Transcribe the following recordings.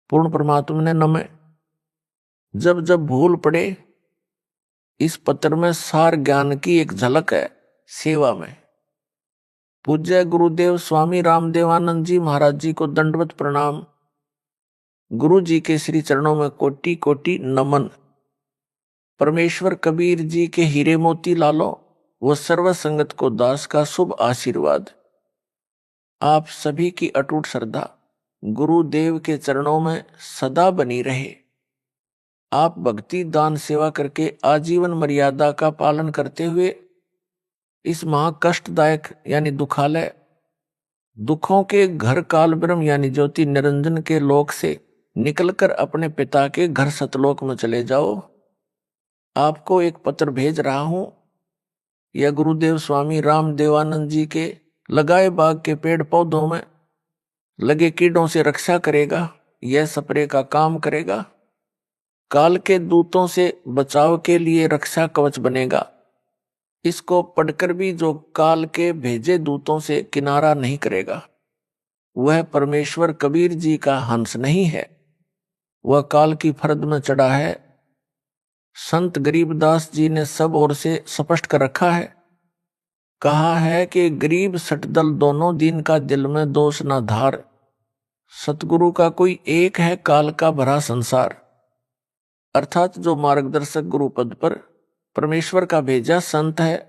पूर्ण परमात्मा ने नमः। जब जब भूल पड़े, इस पत्र में सार ज्ञान की एक झलक है सेवा में। पूज्य गुरुदेव स्वामी रामदेवानंद जी महाराज जी को दंडवत प्रणाम। गुरु जी के श्री चरणों में कोटि कोटि नमन। परमेश्वर कबीर जी के हीरे मोती लालो व सर्व संगत को दास का शुभ आशीर्वाद। आप सभी की अटूट श्रद्धा गुरुदेव के चरणों में सदा बनी रहे। आप भक्ति दान सेवा करके आजीवन मर्यादा का पालन करते हुए इस महाकष्टदायक यानी दुखालय, दुखों के घर काल ब्रह्म यानी ज्योति निरंजन के लोक से निकलकर अपने पिता के घर सतलोक में चले जाओ। आपको एक पत्र भेज रहा हूं। यह गुरुदेव स्वामी रामदेवानंद जी के लगाए बाग के पेड़ पौधों में लगे कीड़ों से रक्षा करेगा। यह स्प्रे का काम करेगा। काल के दूतों से बचाव के लिए रक्षा कवच बनेगा। इसको पढ़कर भी जो काल के भेजे दूतों से किनारा नहीं करेगा, वह परमेश्वर कबीर जी का हंस नहीं है, वह काल की फरद में चढ़ा है। संत गरीबदास जी ने सब ओर से स्पष्ट कर रखा है। कहा है कि गरीब सटदल दोनों दिन का दिल में दोष ना धार। सतगुरु का कोई एक है काल का भरा संसार। अर्थात जो मार्गदर्शक गुरु पद पर परमेश्वर का भेजा संत है,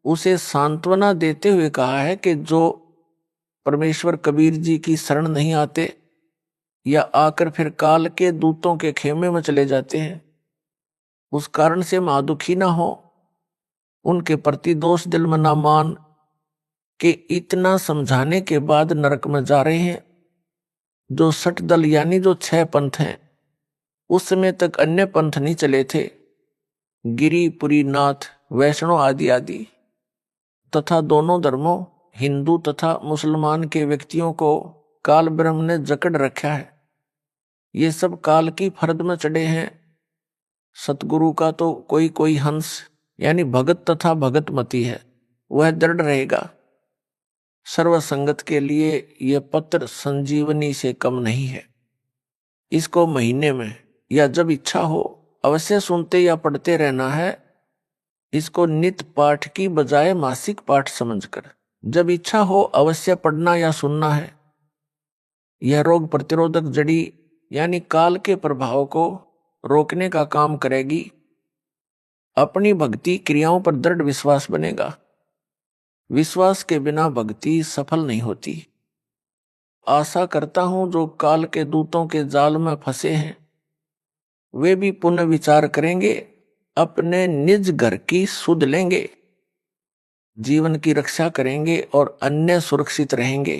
उसे सांत्वना देते हुए कहा है कि जो परमेश्वर कबीर जी की शरण नहीं आते या आकर फिर काल के दूतों के खेमे में चले जाते हैं, उस कारण से महादुखी ना हो, उनके प्रति दोष दिल में ना मान कि इतना समझाने के बाद नरक में जा रहे हैं। जो 60 दल यानी जो 6 पंथ हैं, उस समय तक अन्य पंथ नहीं चले थे। गिरी पुरी नाथ वैष्णव आदि आदि तथा दोनों धर्मों हिंदू तथा मुसलमान के व्यक्तियों को काल ब्रह्म ने जकड़ रखा है। ये सब काल की फरद में चढ़े हैं। सतगुरु का तो कोई कोई हंस यानी भगत तथा भगतमती है, वह दृढ़ रहेगा। सर्व संगत के लिए यह पत्र संजीवनी से कम नहीं है। इसको महीने में या जब इच्छा हो अवश्य सुनते या पढ़ते रहना है। इसको नित्य पाठ की बजाय मासिक पाठ समझकर जब इच्छा हो अवश्य पढ़ना या सुनना है। यह रोग प्रतिरोधक जड़ी यानी काल के प्रभाव को रोकने का काम करेगी। अपनी भक्ति क्रियाओं पर दृढ़ विश्वास बनेगा। विश्वास के बिना भक्ति सफल नहीं होती। आशा करता हूं जो काल के दूतों के जाल में फंसे हैं, वे भी पुनः विचार करेंगे, अपने निज घर की सुध लेंगे, जीवन की रक्षा करेंगे और अन्य सुरक्षित रहेंगे।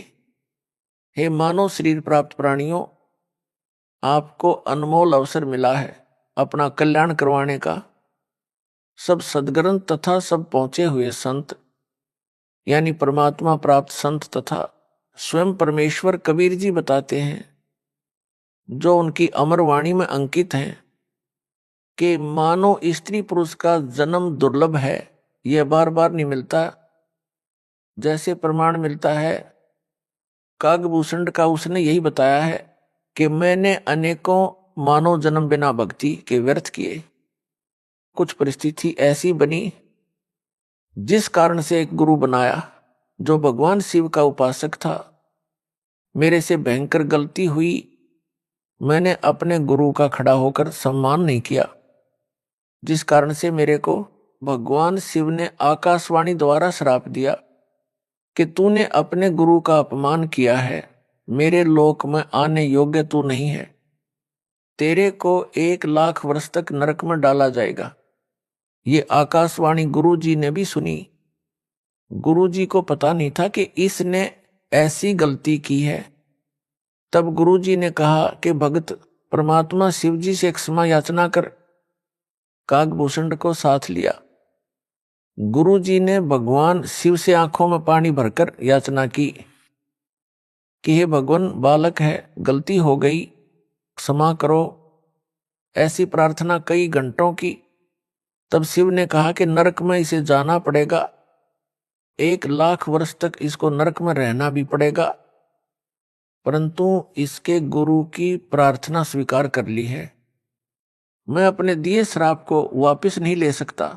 हे मानव शरीर प्राप्त प्राणियों, आपको अनमोल अवसर मिला है अपना कल्याण करवाने का। सब सद्ग्रंथ तथा सब पहुंचे हुए संत यानी परमात्मा प्राप्त संत तथा स्वयं परमेश्वर कबीर जी बताते हैं, जो उनकी अमर वाणी में अंकित हैं कि मानो स्त्री पुरुष का जन्म दुर्लभ है, यह बार बार नहीं मिलता। जैसे प्रमाण मिलता है कागभूषण का, उसने यही बताया है कि मैंने अनेकों मानव जन्म बिना भक्ति के व्यर्थ किए। कुछ परिस्थिति ऐसी बनी जिस कारण से एक गुरु बनाया जो भगवान शिव का उपासक था। मेरे से भयंकर गलती हुई, मैंने अपने गुरु का खड़ा होकर सम्मान नहीं किया, जिस कारण से मेरे को भगवान शिव ने आकाशवाणी द्वारा श्राप दिया कि तूने अपने गुरु का अपमान किया है, मेरे लोक में आने योग्य तू नहीं है, तेरे को 1 लाख वर्ष तक नरक में डाला जाएगा। ये आकाशवाणी गुरु जी ने भी सुनी। गुरु जी को पता नहीं था कि इसने ऐसी गलती की है। तब गुरु जी ने कहा कि भगत परमात्मा शिव जी से क्षमा याचना कर। कागभूषण को साथ लिया। गुरु जी ने भगवान शिव से आंखों में पानी भरकर याचना की कि हे भगवान, बालक है, गलती हो गई, क्षमा करो। ऐसी प्रार्थना कई घंटों की। तब शिव ने कहा कि नरक में इसे जाना पड़ेगा, 1 लाख वर्ष तक इसको नरक में रहना भी पड़ेगा। परंतु इसके गुरु की प्रार्थना स्वीकार कर ली है। मैं अपने दिए श्राप को वापस नहीं ले सकता।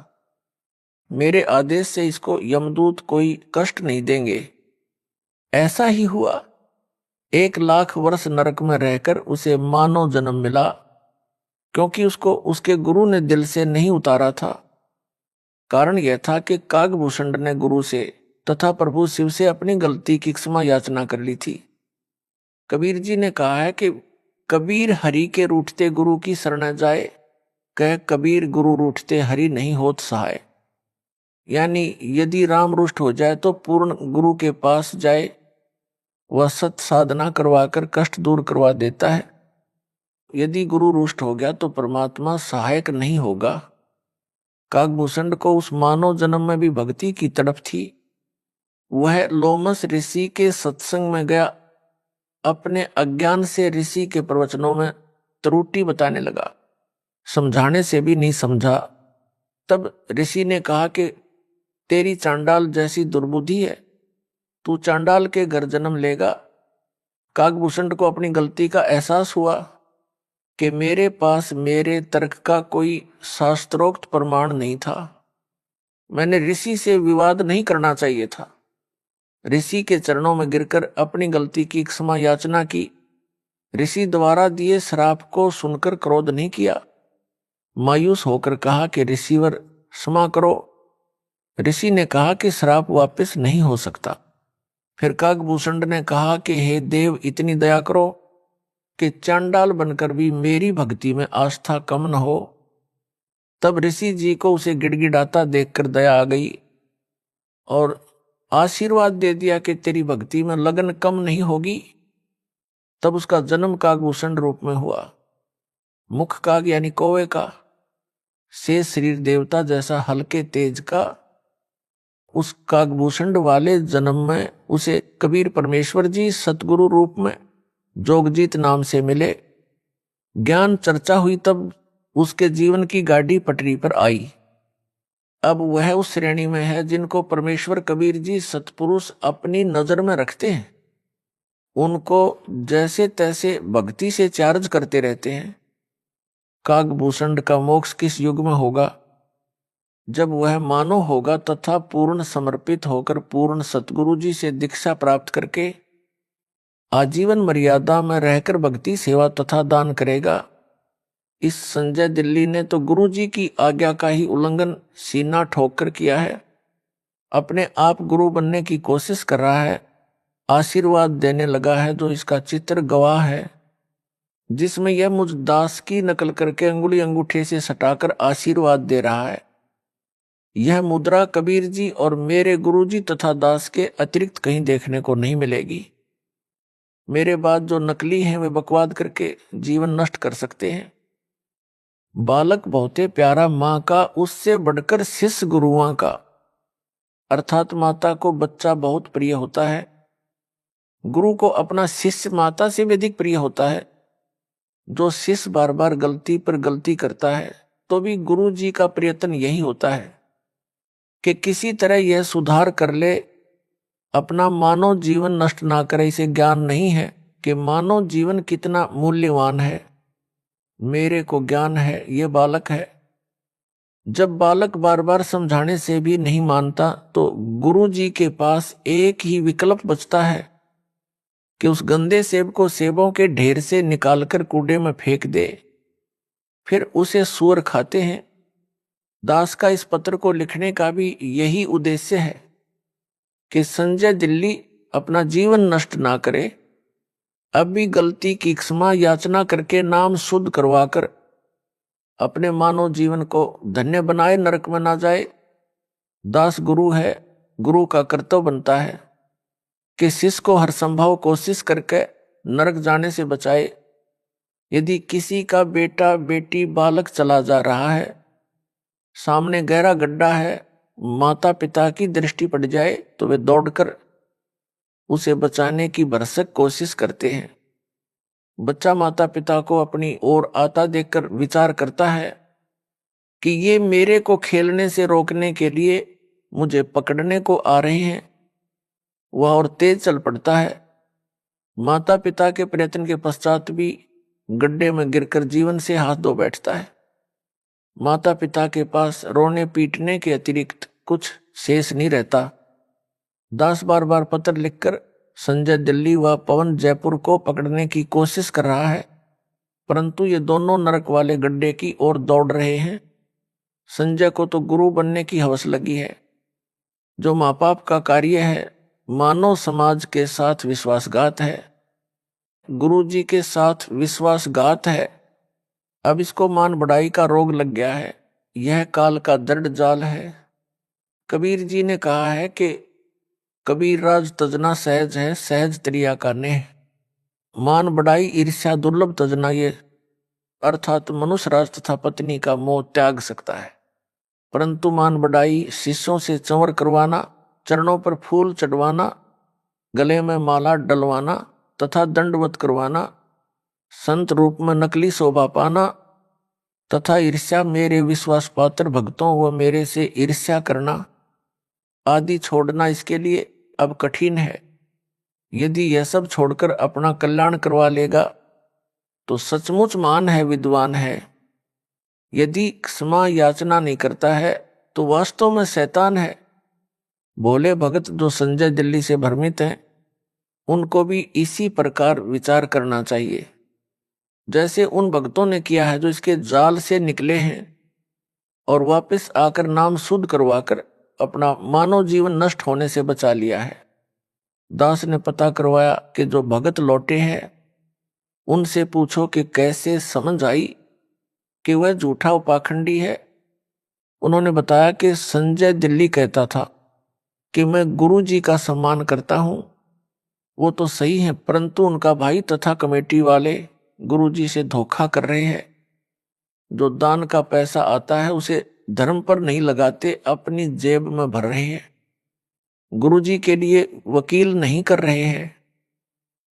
मेरे आदेश से इसको यमदूत कोई कष्ट नहीं देंगे। ऐसा ही हुआ। 1,00,000 वर्ष नरक में रहकर उसे मानव जन्म मिला, क्योंकि उसको उसके गुरु ने दिल से नहीं उतारा था। कारण यह था कि कागभूषण ने गुरु से तथा प्रभु शिव से अपनी गलती की क्षमा याचना कर ली थी। कबीर जी ने कहा है कि कबीर हरि के रूठते गुरु की शरण जाए, कह कबीर गुरु रूठते हरि नहीं होत सहाय। यानी यदि राम रुष्ट हो जाए तो पूर्ण गुरु के पास जाए, वह सत साधना करवाकर कष्ट दूर करवा देता है। यदि गुरु रुष्ट हो गया तो परमात्मा सहायक नहीं होगा। कागभूषण को उस मानव जन्म में भी भक्ति की तड़प थी। वह लोमस ऋषि के सत्संग में गया, अपने अज्ञान से ऋषि के प्रवचनों में त्रुटि बताने लगा, समझाने से भी नहीं समझा। तब ऋषि ने कहा कि तेरी चांडाल जैसी दुर्बुद्धि है, तू चांडाल के घर जन्म लेगा। कागभूषण को अपनी गलती का एहसास हुआ कि मेरे पास मेरे तर्क का कोई शास्त्रोक्त प्रमाण नहीं था। मैंने ऋषि से विवाद नहीं करना चाहिए था। ऋषि के चरणों में गिरकर अपनी गलती की क्षमा याचना की। ऋषि द्वारा दिए श्राप को सुनकर क्रोध नहीं किया, मायूस होकर कहा कि ऋषिवर क्षमा करो। ऋषि ने कहा कि श्राप वापस नहीं हो सकता। फिर कागभूषण ने कहा कि हे देव, इतनी दया करो कि चांडाल बनकर भी मेरी भक्ति में आस्था कम न हो। तब ऋषि जी को उसे गिड़गिड़ाता देखकर दया आ गई और आशीर्वाद दे दिया कि तेरी भक्ति में लगन कम नहीं होगी। तब उसका जन्म कागभूषण रूप में हुआ। मुख काग यानी कौवे का, से शरीर देवता जैसा हल्के तेज का। उस कागभूषण वाले जन्म में उसे कबीर परमेश्वर जी सतगुरु रूप में जोगजीत नाम से मिले। ज्ञान चर्चा हुई तब उसके जीवन की गाड़ी पटरी पर आई। अब वह उस श्रेणी में है जिनको परमेश्वर कबीर जी सतपुरुष अपनी नजर में रखते हैं। उनको जैसे तैसे भक्ति से चार्ज करते रहते हैं। कागभूषण का मोक्ष किस युग में होगा? जब वह मानव होगा तथा पूर्ण समर्पित होकर पूर्ण सतगुरु जी से दीक्षा प्राप्त करके आजीवन मर्यादा में रहकर भक्ति सेवा तथा दान करेगा। इस संजय दिल्ली ने तो गुरु जी की आज्ञा का ही उल्लंघन सीना ठोक कर किया है। अपने आप गुरु बनने की कोशिश कर रहा है, आशीर्वाद देने लगा है जो इसका चित्र गवाह है, जिसमें यह मुझ दास की नकल करके अंगुली अंगूठे से सटाकर आशीर्वाद दे रहा है। यह मुद्रा कबीर जी और मेरे गुरु जी तथा दास के अतिरिक्त कहीं देखने को नहीं मिलेगी। मेरे बाद जो नकली हैं वे बकवाद करके जीवन नष्ट कर सकते हैं। बालक बहुत प्यारा माँ का, उससे बढ़कर शिष्य गुरुओं का, अर्थात माता को बच्चा बहुत प्रिय होता है। गुरु को अपना शिष्य माता से भी अधिक प्रिय होता है। जो शिष्य बार बार गलती पर गलती करता है तो भी गुरु जी का प्रयत्न यही होता है कि किसी तरह यह सुधार कर ले, अपना मानव जीवन नष्ट ना करे। इसे ज्ञान नहीं है कि मानव जीवन कितना मूल्यवान है। मेरे को ज्ञान है, ये बालक है। जब बालक बार बार समझाने से भी नहीं मानता तो गुरु जी के पास एक ही विकल्प बचता है कि उस गंदे सेब को सेबों के ढेर से निकालकर कूड़े में फेंक दे। फिर उसे सूअर खाते हैं। दास का इस पत्र को लिखने का भी यही उद्देश्य है कि संजय दिल्ली अपना जीवन नष्ट ना करे, अब भी गलती की क्षमा याचना करके नाम शुद्ध करवाकर अपने मानव जीवन को धन्य बनाए, नरक में ना जाए। दास गुरु है, गुरु का कर्तव्य बनता है कि शिष्य को हर संभव कोशिश करके नरक जाने से बचाए। यदि किसी का बेटा बेटी बालक चला जा रहा है, सामने गहरा गड्ढा है, माता पिता की दृष्टि पड़ जाए तो वे दौड़कर उसे बचाने की भरसक कोशिश करते हैं। बच्चा माता पिता को अपनी ओर आता देखकर विचार करता है कि ये मेरे को खेलने से रोकने के लिए मुझे पकड़ने को आ रहे हैं। वह और तेज चल पड़ता है। माता पिता के प्रयत्न के पश्चात भी गड्ढे में गिरकर जीवन से हाथ धो बैठता है। माता पिता के पास रोने पीटने के अतिरिक्त कुछ शेष नहीं रहता। दास बार बार पत्र लिखकर संजय दिल्ली व पवन जयपुर को पकड़ने की कोशिश कर रहा है, परंतु ये दोनों नरक वाले गड्ढे की ओर दौड़ रहे हैं। संजय को तो गुरु बनने की हवस लगी है। जो माँ बाप का कार्य है मानव समाज के साथ विश्वासघात है, गुरु जी के साथ विश्वासघात है। अब इसको मान बढ़ाई का रोग लग गया है। यह काल का दृढ़ जाल है। कबीर जी ने कहा है कि कबीर राज तजना सहज है, सहज त्रिया का नेह। मान बढ़ाई ईर्ष्या दुर्लभ तजना, ये अर्थात मनुष्य राज तथा पत्नी का मोह त्याग सकता है, परंतु मान बढ़ाई शिष्यों से चंवर करवाना, चरणों पर फूल चढ़वाना, गले में माला डलवाना तथा दंडवत करवाना, संत रूप में नकली शोभा पाना तथा ईर्ष्या मेरे विश्वास पात्र भक्तों व मेरे से ईर्ष्या करना आदि छोड़ना इसके लिए अब कठिन है। यदि यह सब छोड़कर अपना कल्याण करवा लेगा तो सचमुच महान है, विद्वान है। यदि क्षमा याचना नहीं करता है तो वास्तव में शैतान है। भोले भगत जो संजय दिल्ली से भ्रमित हैं, उनको भी इसी प्रकार विचार करना चाहिए जैसे उन भक्तों ने किया है जो इसके जाल से निकले हैं और वापस आकर नाम शुद्ध करवाकर अपना मानव जीवन नष्ट होने से बचा लिया है। दास ने पता करवाया कि जो भगत लौटे हैं उनसे पूछो कि कैसे समझ आई कि वह झूठा उपाखंडी है। उन्होंने बताया कि संजय दिल्ली कहता था कि मैं गुरु जी का सम्मान करता हूं। वो तो सही है, परंतु उनका भाई तथा कमेटी वाले गुरु जी से धोखा कर रहे हैं। जो दान का पैसा आता है उसे धर्म पर नहीं लगाते, अपनी जेब में भर रहे हैं। गुरु जी के लिए वकील नहीं कर रहे हैं।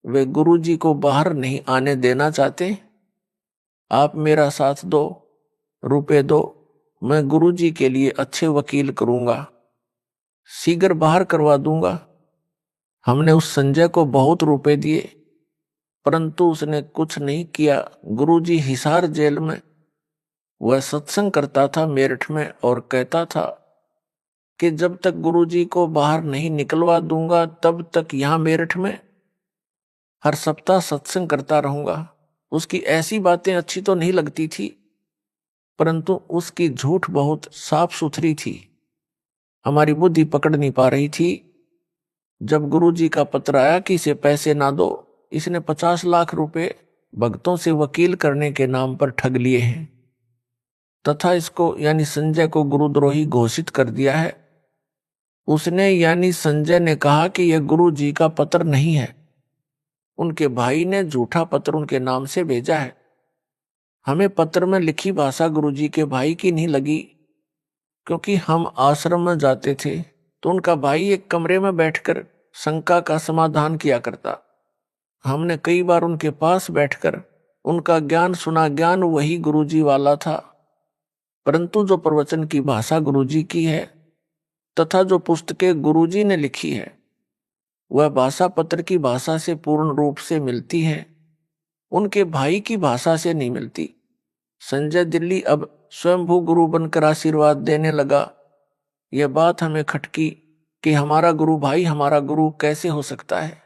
वे गुरु जी को बाहर नहीं आने देना चाहते। आप मेरा साथ दो, रुपए दो, मैं गुरु जी के लिए अच्छे वकील करूंगा, शीघ्र बाहर करवा दूंगा। हमने उस संजय को बहुत रुपए दिए, परंतु उसने कुछ नहीं किया। गुरुजी हिसार जेल में वह सत्संग करता था मेरठ में और कहता था कि जब तक गुरुजी को बाहर नहीं निकलवा दूंगा तब तक यहां मेरठ में हर सप्ताह सत्संग करता रहूंगा। उसकी ऐसी बातें अच्छी तो नहीं लगती थी, परंतु उसकी झूठ बहुत साफ सुथरी थी। हमारी बुद्धि पकड़ नहीं पा रही थी। जब गुरुजी का पत्र आया कि इसे पैसे ना दो, इसने 50 लाख रुपए भक्तों से वकील करने के नाम पर ठग लिए हैं तथा इसको यानी संजय को गुरुद्रोही घोषित कर दिया है। उसने यानी संजय ने कहा कि यह गुरु जी का पत्र नहीं है, उनके भाई ने झूठा पत्र उनके नाम से भेजा है। हमें पत्र में लिखी भाषा गुरु जी के भाई की नहीं लगी, क्योंकि हम आश्रम में जाते थे तो उनका भाई एक कमरे में बैठकर शंका का समाधान किया करता। हमने कई बार उनके पास बैठकर उनका ज्ञान सुना। ज्ञान वही गुरुजी वाला था, परंतु जो प्रवचन की भाषा गुरुजी की है तथा जो पुस्तकें गुरुजी ने लिखी है वह भाषा पत्र की भाषा से पूर्ण रूप से मिलती है, उनके भाई की भाषा से नहीं मिलती। संजय दिल्ली अब स्वयंभू गुरु बनकर आशीर्वाद देने लगा। यह बात हमें खटकी कि हमारा गुरु भाई हमारा गुरु कैसे हो सकता है।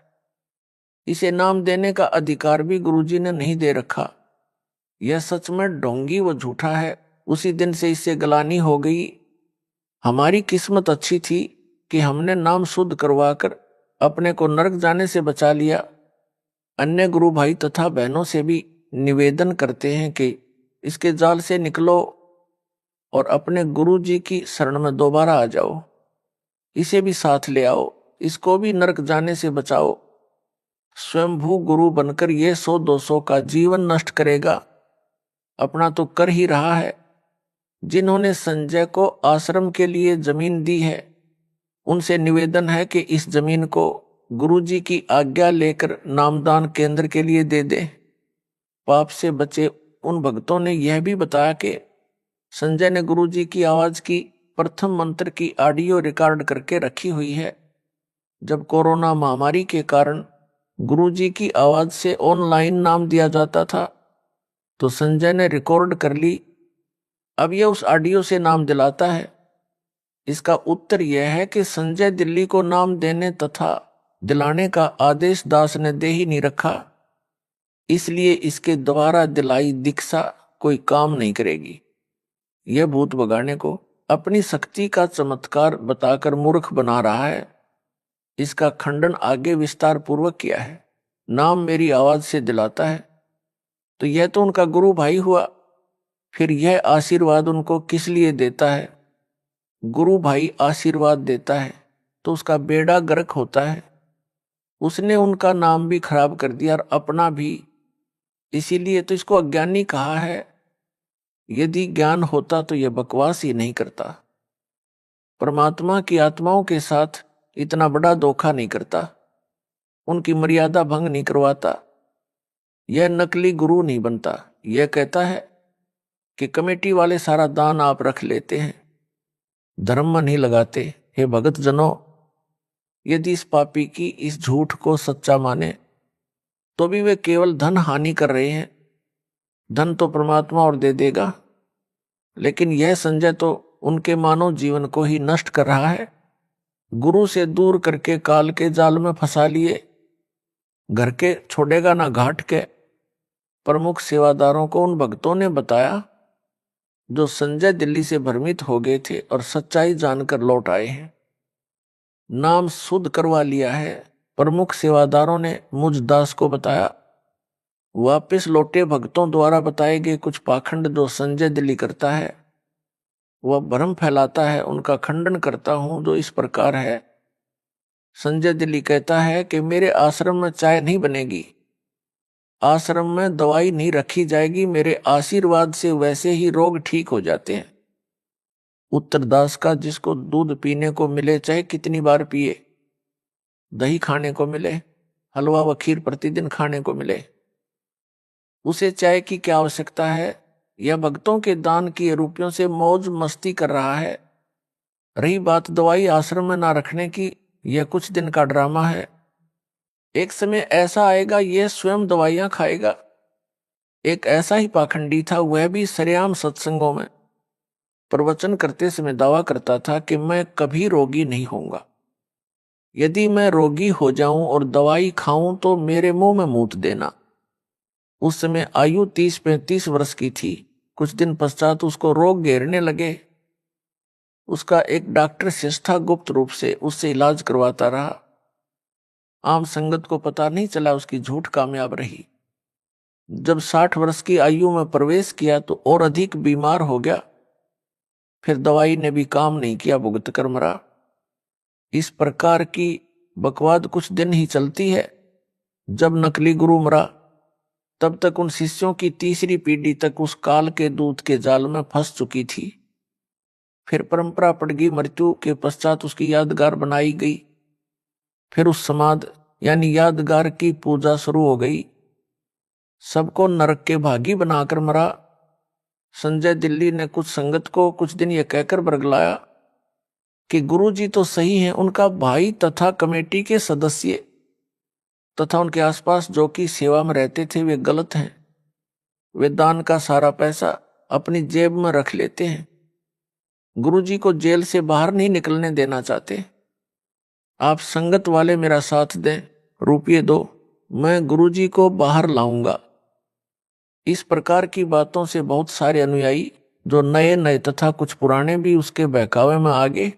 इसे नाम देने का अधिकार भी गुरुजी ने नहीं दे रखा। यह सच में ढोंगी व झूठा है। उसी दिन से इससे गलानी हो गई। हमारी किस्मत अच्छी थी कि हमने नाम शुद्ध करवाकर अपने को नरक जाने से बचा लिया। अन्य गुरु भाई तथा बहनों से भी निवेदन करते हैं कि इसके जाल से निकलो और अपने गुरु जी की शरण में दोबारा आ जाओ। इसे भी साथ ले आओ, इसको भी नरक जाने से बचाओ। स्वयंभू गुरु बनकर ये 100-200 का जीवन नष्ट करेगा, अपना तो कर ही रहा है। जिन्होंने संजय को आश्रम के लिए जमीन दी है उनसे निवेदन है कि इस जमीन को गुरुजी की आज्ञा लेकर नामदान केंद्र के लिए दे दे। पाप से बचे उन भक्तों ने यह भी बताया कि संजय ने गुरुजी की आवाज की प्रथम मंत्र की ऑडियो रिकॉर्ड करके रखी हुई है। जब कोरोना महामारी के कारण गुरुजी की आवाज से ऑनलाइन नाम दिया जाता था, तो संजय ने रिकॉर्ड कर ली। अब यह उस ऑडियो से नाम दिलाता है। इसका उत्तर यह है कि संजय दिल्ली को नाम देने तथा दिलाने का आदेश दास ने दे ही नहीं रखा, इसलिए इसके द्वारा दिलाई दीक्षा कोई काम नहीं करेगी। यह भूत भगाने को अपनी शक्ति का चमत्कार बताकर मूर्ख बना रहा है। इसका खंडन आगे विस्तार पूर्वक किया है। नाम मेरी आवाज से दिलाता है, तो यह तो उनका गुरु भाई हुआ, फिर यह आशीर्वाद उनको किस लिए देता है? गुरु भाई आशीर्वाद देता है तो उसका बेड़ा गर्क होता है। उसने उनका नाम भी खराब कर दिया और अपना भी, इसीलिए तो इसको अज्ञानी कहा है। यदि ज्ञान होता तो यह बकवास ही नहीं करता। परमात्मा की आत्माओं के साथ इतना बड़ा धोखा नहीं करता, उनकी मर्यादा भंग नहीं करवाता। यह नकली गुरु नहीं बनता। यह कहता है कि कमेटी वाले सारा दान आप रख लेते हैं, धर्म नहीं लगाते। हे भगत जनों, यदि इस पापी की इस झूठ को सच्चा माने तो भी वे केवल धन हानि कर रहे हैं। धन तो परमात्मा और दे देगा, लेकिन यह संजय तो उनके मानव जीवन को ही नष्ट कर रहा है। गुरु से दूर करके काल के जाल में फंसा लिए, घर के छोड़ेगा ना घाट के। प्रमुख सेवादारों को उन भक्तों ने बताया जो संजय दिल्ली से भ्रमित हो गए थे और सच्चाई जानकर लौट आए हैं। नाम शुद्ध करवा लिया है। प्रमुख सेवादारों ने मुझ दास को बताया। वापस लौटे भक्तों द्वारा बताए गए कुछ पाखंड जो संजय दिल्ली करता है, वह भ्रम फैलाता है, उनका खंडन करता हूं, जो इस प्रकार है। संजय दिल्ली कहता है कि मेरे आश्रम में चाय नहीं बनेगी, आश्रम में दवाई नहीं रखी जाएगी, मेरे आशीर्वाद से वैसे ही रोग ठीक हो जाते हैं। उत्तरदास का जिसको दूध पीने को मिले चाहे कितनी बार पिए, दही खाने को मिले, हलवा व खीर प्रतिदिन खाने को मिले, उसे चाय की क्या आवश्यकता है? यह भक्तों के दान किए रुपयों से मौज मस्ती कर रहा है। रही बात दवाई आश्रम में ना रखने की, यह कुछ दिन का ड्रामा है। एक समय ऐसा आएगा यह स्वयं दवाइयां खाएगा। एक ऐसा ही पाखंडी था, वह भी सरेआम सत्संगों में प्रवचन करते समय दावा करता था कि मैं कभी रोगी नहीं होऊंगा। यदि मैं रोगी हो जाऊं और दवाई खाऊं तो मेरे मुंह में मूत देना। उस समय आयु 30-35 वर्ष की थी। कुछ दिन पश्चात उसको रोग घेरने लगे। उसका एक डॉक्टर शिष्टा गुप्त रूप से उससे इलाज करवाता रहा। आम संगत को पता नहीं चला, उसकी झूठ कामयाब रही। जब 60 वर्ष की आयु में प्रवेश किया तो और अधिक बीमार हो गया। फिर दवाई ने भी काम नहीं किया, भुगत कर मरा। इस प्रकार की बकवाद कुछ दिन ही चलती है। जब नकली गुरु मरा तब तक उन शिष्यों की तीसरी पीढ़ी तक उस काल के दूत के जाल में फंस चुकी थी। फिर परंपरा पड़ गई, मृत्यु के पश्चात उसकी यादगार बनाई गई। फिर उस समाध यानी यादगार की पूजा शुरू हो गई। सबको नरक के भागी बनाकर मरा। संजय दिल्ली ने कुछ संगत को कुछ दिन यह कहकर बरगलाया कि गुरुजी तो सही हैं, उनका भाई तथा कमेटी के सदस्य तथा उनके आसपास जो कि सेवा में रहते थे वे गलत हैं। वे दान का सारा पैसा अपनी जेब में रख लेते हैं। गुरुजी को जेल से बाहर नहीं निकलने देना चाहते। आप संगत वाले मेरा साथ दें, रुपये दो, मैं गुरुजी को बाहर लाऊंगा। इस प्रकार की बातों से बहुत सारे अनुयायी जो नए नए तथा कुछ पुराने भी उसके बहकावे में आ गए।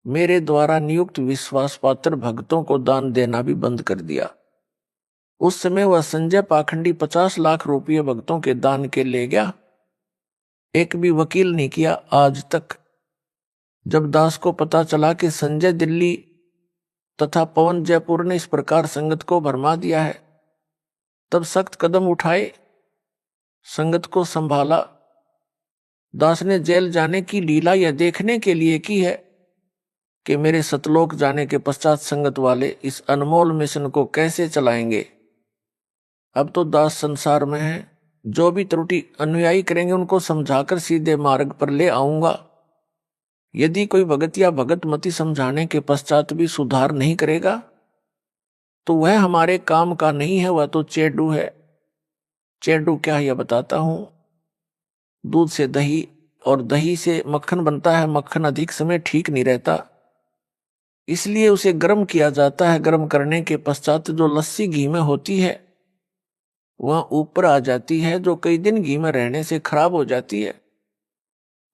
मेरे द्वारा नियुक्त विश्वास पात्र भक्तों को दान देना भी बंद कर दिया। उस समय वह संजय पाखंडी 50 लाख रुपये भक्तों के दान के ले गया। एक भी वकील नहीं किया आज तक। जब दास को पता चला कि संजय दिल्ली तथा पवन जयपुर ने इस प्रकार संगत को भरमा दिया है, तब सख्त कदम उठाए, संगत को संभाला। दास ने जेल जाने की लीला यह देखने के लिए की है कि मेरे सतलोक जाने के पश्चात संगत वाले इस अनमोल मिशन को कैसे चलाएंगे। अब तो दास संसार में है, जो भी त्रुटि अनुयायी करेंगे उनको समझाकर सीधे मार्ग पर ले आऊंगा। यदि कोई भगत या भगत मति समझाने के पश्चात भी सुधार नहीं करेगा तो वह हमारे काम का नहीं है, वह तो चेडू है। चेडू क्या है यह बताता हूं। दूध से दही और दही से मक्खन बनता है। मक्खन अधिक समय ठीक नहीं रहता, इसलिए उसे गर्म किया जाता है। गर्म करने के पश्चात जो लस्सी घी में होती है वह ऊपर आ जाती है, जो कई दिन घी में रहने से खराब हो जाती है।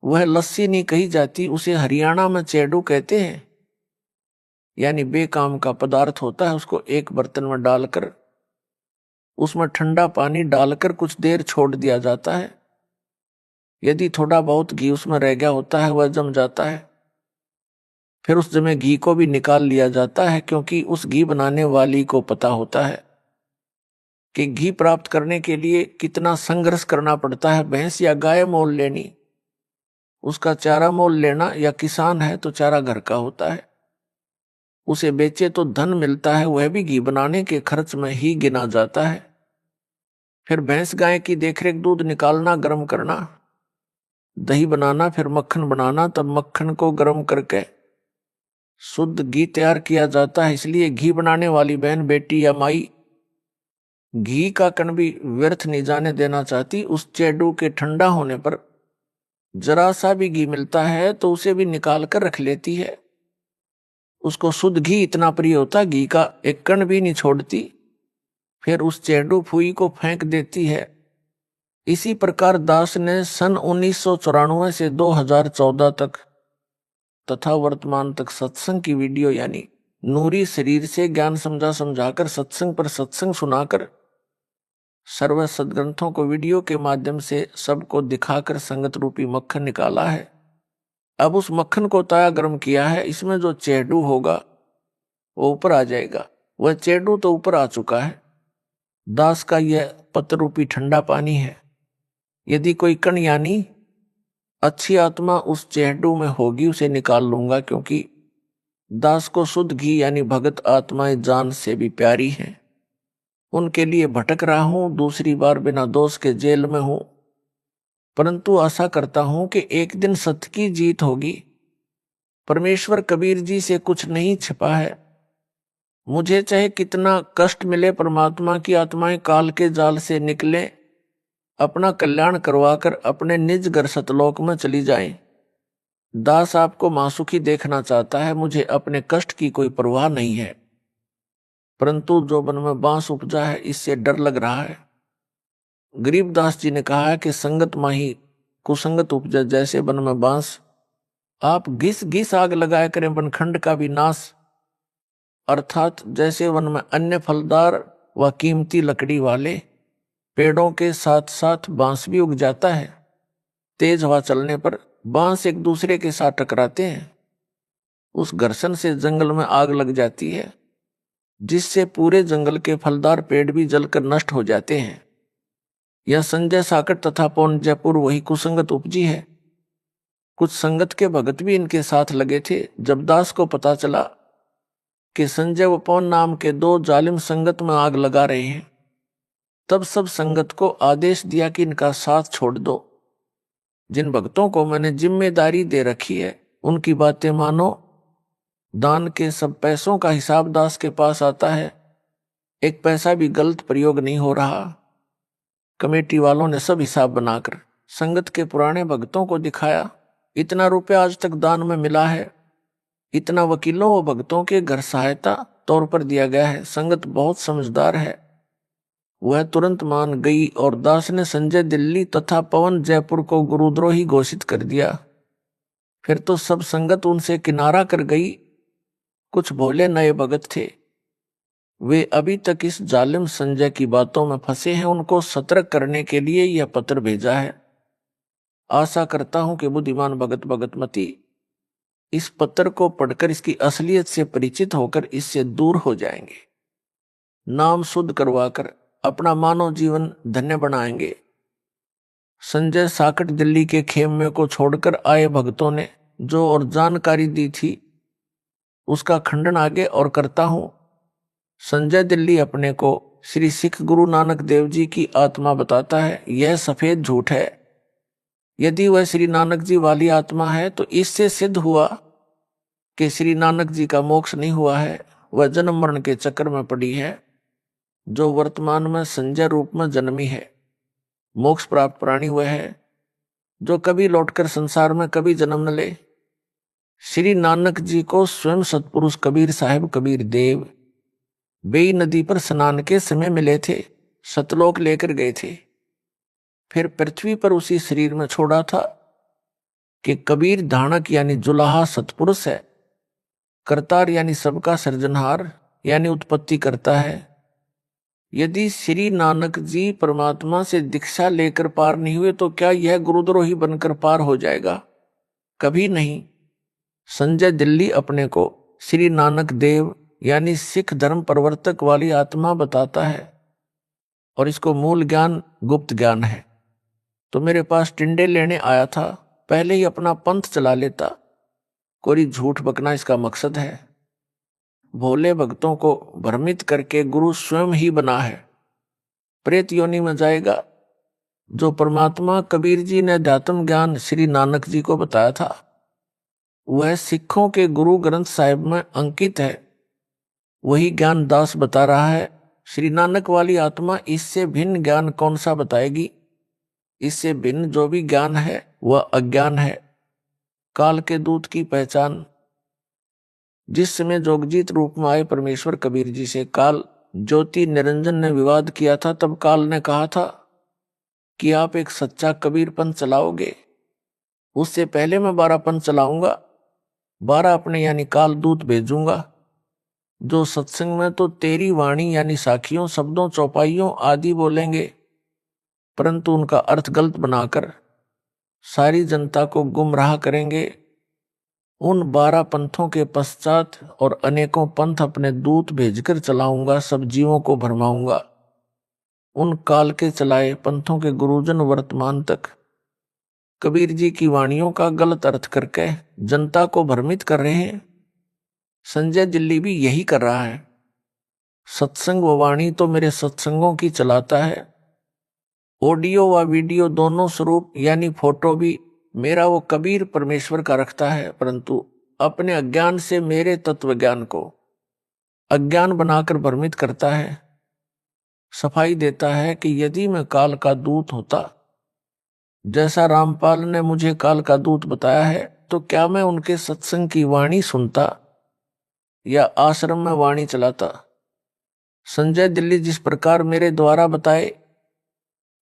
वह लस्सी नहीं कही जाती, उसे हरियाणा में चेडू कहते हैं। यानी बेकाम का पदार्थ होता है। उसको एक बर्तन में डालकर उसमें ठंडा पानी डालकर कुछ देर छोड़ दिया जाता है। यदि थोड़ा बहुत घी उसमें रह गया होता है वह जम जाता है। फिर उस जमे घी को भी निकाल लिया जाता है, क्योंकि उस घी बनाने वाली को पता होता है कि घी प्राप्त करने के लिए कितना संघर्ष करना पड़ता है। भैंस या गाय मोल लेनी, उसका चारा मोल लेना, या किसान है तो चारा घर का होता है, उसे बेचे तो धन मिलता है, वह भी घी बनाने के खर्च में ही गिना जाता है। फिर भैंस गाय की देखरेख, दूध निकालना, गर्म करना, दही बनाना, फिर मक्खन बनाना, तब मक्खन को गर्म करके शुद्ध घी तैयार किया जाता है। इसलिए घी बनाने वाली बहन, बेटी या माई घी का कण भी व्यर्थ नहीं जाने देना चाहती। उस चेडू के ठंडा होने पर जरा सा भी घी मिलता है तो उसे भी निकाल कर रख लेती है। उसको शुद्ध घी इतना प्रिय होता, घी का एक कण भी नहीं छोड़ती। फिर उस चेडू फुई को फेंक देती है। इसी प्रकार दास ने सन 1994 से 2014 तक तथा वर्तमान तक सत्संग की वीडियो, यानी नूरी शरीर से ज्ञान समझाकर सत्संग पर सत्संग सुनाकर सर्व सदग्रंथों को वीडियो के माध्यम से सबको दिखाकर संगत रूपी मक्खन निकाला है। अब उस मक्खन को ताया गर्म किया है। इसमें जो चेडू होगा वो ऊपर आ जाएगा। वह चेडू तो ऊपर आ चुका है। दास का यह पत्र रूपी ठंडा पानी है। यदि कोई कण यानी अच्छी आत्मा उस चेडू में होगी उसे निकाल लूंगा, क्योंकि दास को शुद्ध घी यानी भगत आत्माएं जान से भी प्यारी हैं। उनके लिए भटक रहा हूं, दूसरी बार बिना दोष के जेल में हूं, परंतु आशा करता हूं कि एक दिन सत्य की जीत होगी। परमेश्वर कबीर जी से कुछ नहीं छिपा है। मुझे चाहे कितना कष्ट मिले, परमात्मा की आत्माएं काल के जाल से निकले, अपना कल्याण करवाकर अपने निज घर सतलोक में चली जाएं। दास आपको मासुखी देखना चाहता है, मुझे अपने कष्ट की कोई परवाह नहीं है, परंतु जो मन में बांस उपजा है इससे डर लग रहा है। गरीबदास जी ने कहा है कि संगत माही कुसंगत उपजा, जैसे वन में बांस। आप घिस घिस आग लगाया करें वनखंड का भी नाश, अर्थात जैसे वन में अन्य फलदार व कीमती लकड़ी वाले पेड़ों के साथ साथ बांस भी उग जाता है। तेज हवा चलने पर बांस एक दूसरे के साथ टकराते हैं, उस घर्षण से जंगल में आग लग जाती है, जिससे पूरे जंगल के फलदार पेड़ भी जलकर नष्ट हो जाते हैं। यह संजय साकट तथा पौन जयपुर वही कुसंगत उपजी है। कुछ संगत के भगत भी इनके साथ लगे थे। जब दास को पता चला कि संजय व पौन नाम के दो जालिम संगत में आग लगा रहे हैं, तब सब संगत को आदेश दिया कि इनका साथ छोड़ दो। जिन भक्तों को मैंने जिम्मेदारी दे रखी है उनकी बातें मानो। दान के सब पैसों का हिसाब दास के पास आता है, एक पैसा भी गलत प्रयोग नहीं हो रहा। कमेटी वालों ने सब हिसाब बनाकर संगत के पुराने भक्तों को दिखाया। इतना रुपया आज तक दान में मिला है, इतना वकीलों व भक्तों के घर सहायता तौर पर दिया गया है। संगत बहुत समझदार है, वह तुरंत मान गई और दास ने संजय दिल्ली तथा पवन जयपुर को गुरुद्रोही घोषित कर दिया। फिर तो सब संगत उनसे किनारा कर गई। कुछ भोले नए भगत थे, वे अभी तक इस जालिम संजय की बातों में फंसे हैं। उनको सतर्क करने के लिए यह पत्र भेजा है। आशा करता हूं कि बुद्धिमान भगत भगतमती इस पत्र को पढ़कर इसकी असलियत से परिचित होकर इससे दूर हो जाएंगे, नाम शुद्ध करवाकर अपना मानव जीवन धन्य बनाएंगे। संजय साकट दिल्ली के खेमे को छोड़कर आए भक्तों ने जो और जानकारी दी थी उसका खंडन आगे और करता हूं। संजय दिल्ली अपने को श्री सिख गुरु नानक देव जी की आत्मा बताता है, यह सफेद झूठ है। यदि वह श्री नानक जी वाली आत्मा है तो इससे सिद्ध हुआ कि श्री नानक जी का मोक्ष नहीं हुआ है। वह जन्म मरण के चक्कर में पड़ी है, जो वर्तमान में संजय रूप में जन्मी है। मोक्ष प्राप्त प्राणी वह है जो कभी लौटकर संसार में कभी जन्म न ले। श्री नानक जी को स्वयं सतपुरुष कबीर साहिब कबीर देव बेई नदी पर स्नान के समय मिले थे, सतलोक लेकर गए थे, फिर पृथ्वी पर उसी शरीर में छोड़ा था कि कबीर धाणक यानी जुलाहा सतपुरुष है, करतार यानी सबका सृजनहार यानी उत्पत्ति करता है। यदि श्री नानक जी परमात्मा से दीक्षा लेकर पार नहीं हुए तो क्या यह गुरुद्रोही बनकर पार हो जाएगा? कभी नहीं। संजय दिल्ली अपने को श्री नानक देव यानी सिख धर्म प्रवर्तक वाली आत्मा बताता है और इसको मूल ज्ञान गुप्त ज्ञान है। तो मेरे पास टिंडे लेने आया था, पहले ही अपना पंथ चला लेता। कोई झूठ बकना इसका मकसद है। भोले भक्तों को भ्रमित करके गुरु स्वयं ही बना है। प्रेत योनि में जाएगा। जो परमात्मा कबीर जी ने अध्यात्म ज्ञान श्री नानक जी को बताया था वह सिखों के गुरु ग्रंथ साहिब में अंकित है। वही ज्ञान दास बता रहा है। श्री नानक वाली आत्मा इससे भिन्न ज्ञान कौन सा बताएगी? इससे भिन्न जो भी ज्ञान है वह अज्ञान है। काल के दूत की पहचान। जिस समय जोगजीत रूप में आए परमेश्वर कबीर जी से काल ज्योति निरंजन ने विवाद किया था, तब काल ने कहा था कि आप एक सच्चा कबीर पंथ चलाओगे, उससे पहले मैं 12 पंथ चलाऊंगा, 12 अपने यानी काल दूत भेजूंगा, जो सत्संग में तो तेरी वाणी यानी साखियों शब्दों चौपाइयों आदि बोलेंगे, परंतु उनका अर्थ गलत बनाकर सारी जनता को गुमराह करेंगे। उन 12 पंथों के पश्चात और अनेकों पंथ अपने दूत भेजकर चलाऊंगा, सब जीवों को भरमाऊंगा। उन काल के चलाए पंथों के गुरुजन वर्तमान तक कबीर जी की वाणियों का गलत अर्थ करके जनता को भ्रमित कर रहे हैं। संजय दिल्ली भी यही कर रहा है। सत्संग व वाणी तो मेरे सत्संगों की चलाता है, ऑडियो व वीडियो दोनों स्वरूप यानी फोटो भी मेरा वो कबीर परमेश्वर का रखता है, परंतु अपने अज्ञान से मेरे तत्व ज्ञान को अज्ञान बनाकर भ्रमित करता है। सफाई देता है कि यदि मैं काल का दूत होता, जैसा रामपाल ने मुझे काल का दूत बताया है, तो क्या मैं उनके सत्संग की वाणी सुनता या आश्रम में वाणी चलाता? संजय दिल्ली जिस प्रकार मेरे द्वारा बताए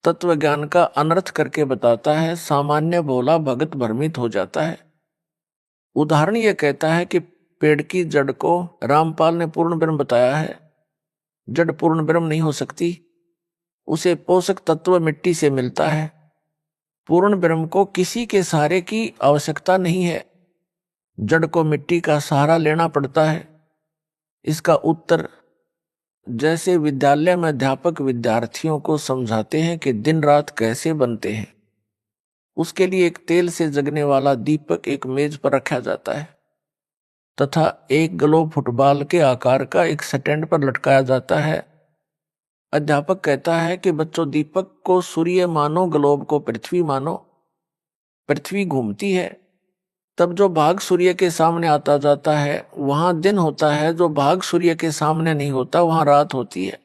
तत्व ज्ञान का अनर्थ करके बताता है, सामान्य भोला भगत भ्रमित हो जाता है। उदाहरण यह कहता है कि पेड़ की जड़ को रामपाल ने पूर्ण ब्रह्म बताया है। जड़ पूर्ण ब्रह्म नहीं हो सकती, उसे पोषक तत्व मिट्टी से मिलता है। पूर्ण ब्रह्म को किसी के सहारे की आवश्यकता नहीं है, जड़ को मिट्टी का सहारा लेना पड़ता है। इसका उत्तर जैसे विद्यालय में अध्यापक विद्यार्थियों को समझाते हैं कि दिन रात कैसे बनते हैं, उसके लिए एक तेल से जगने वाला दीपक एक मेज पर रखा जाता है तथा एक ग्लोब फुटबॉल के आकार का एक स्टैंड पर लटकाया जाता है। अध्यापक कहता है कि बच्चों, दीपक को सूर्य मानो, ग्लोब को पृथ्वी मानो। पृथ्वी घूमती है, तब जो भाग सूर्य के सामने आता जाता है वहां दिन होता है, जो भाग सूर्य के सामने नहीं होता वहां रात होती है।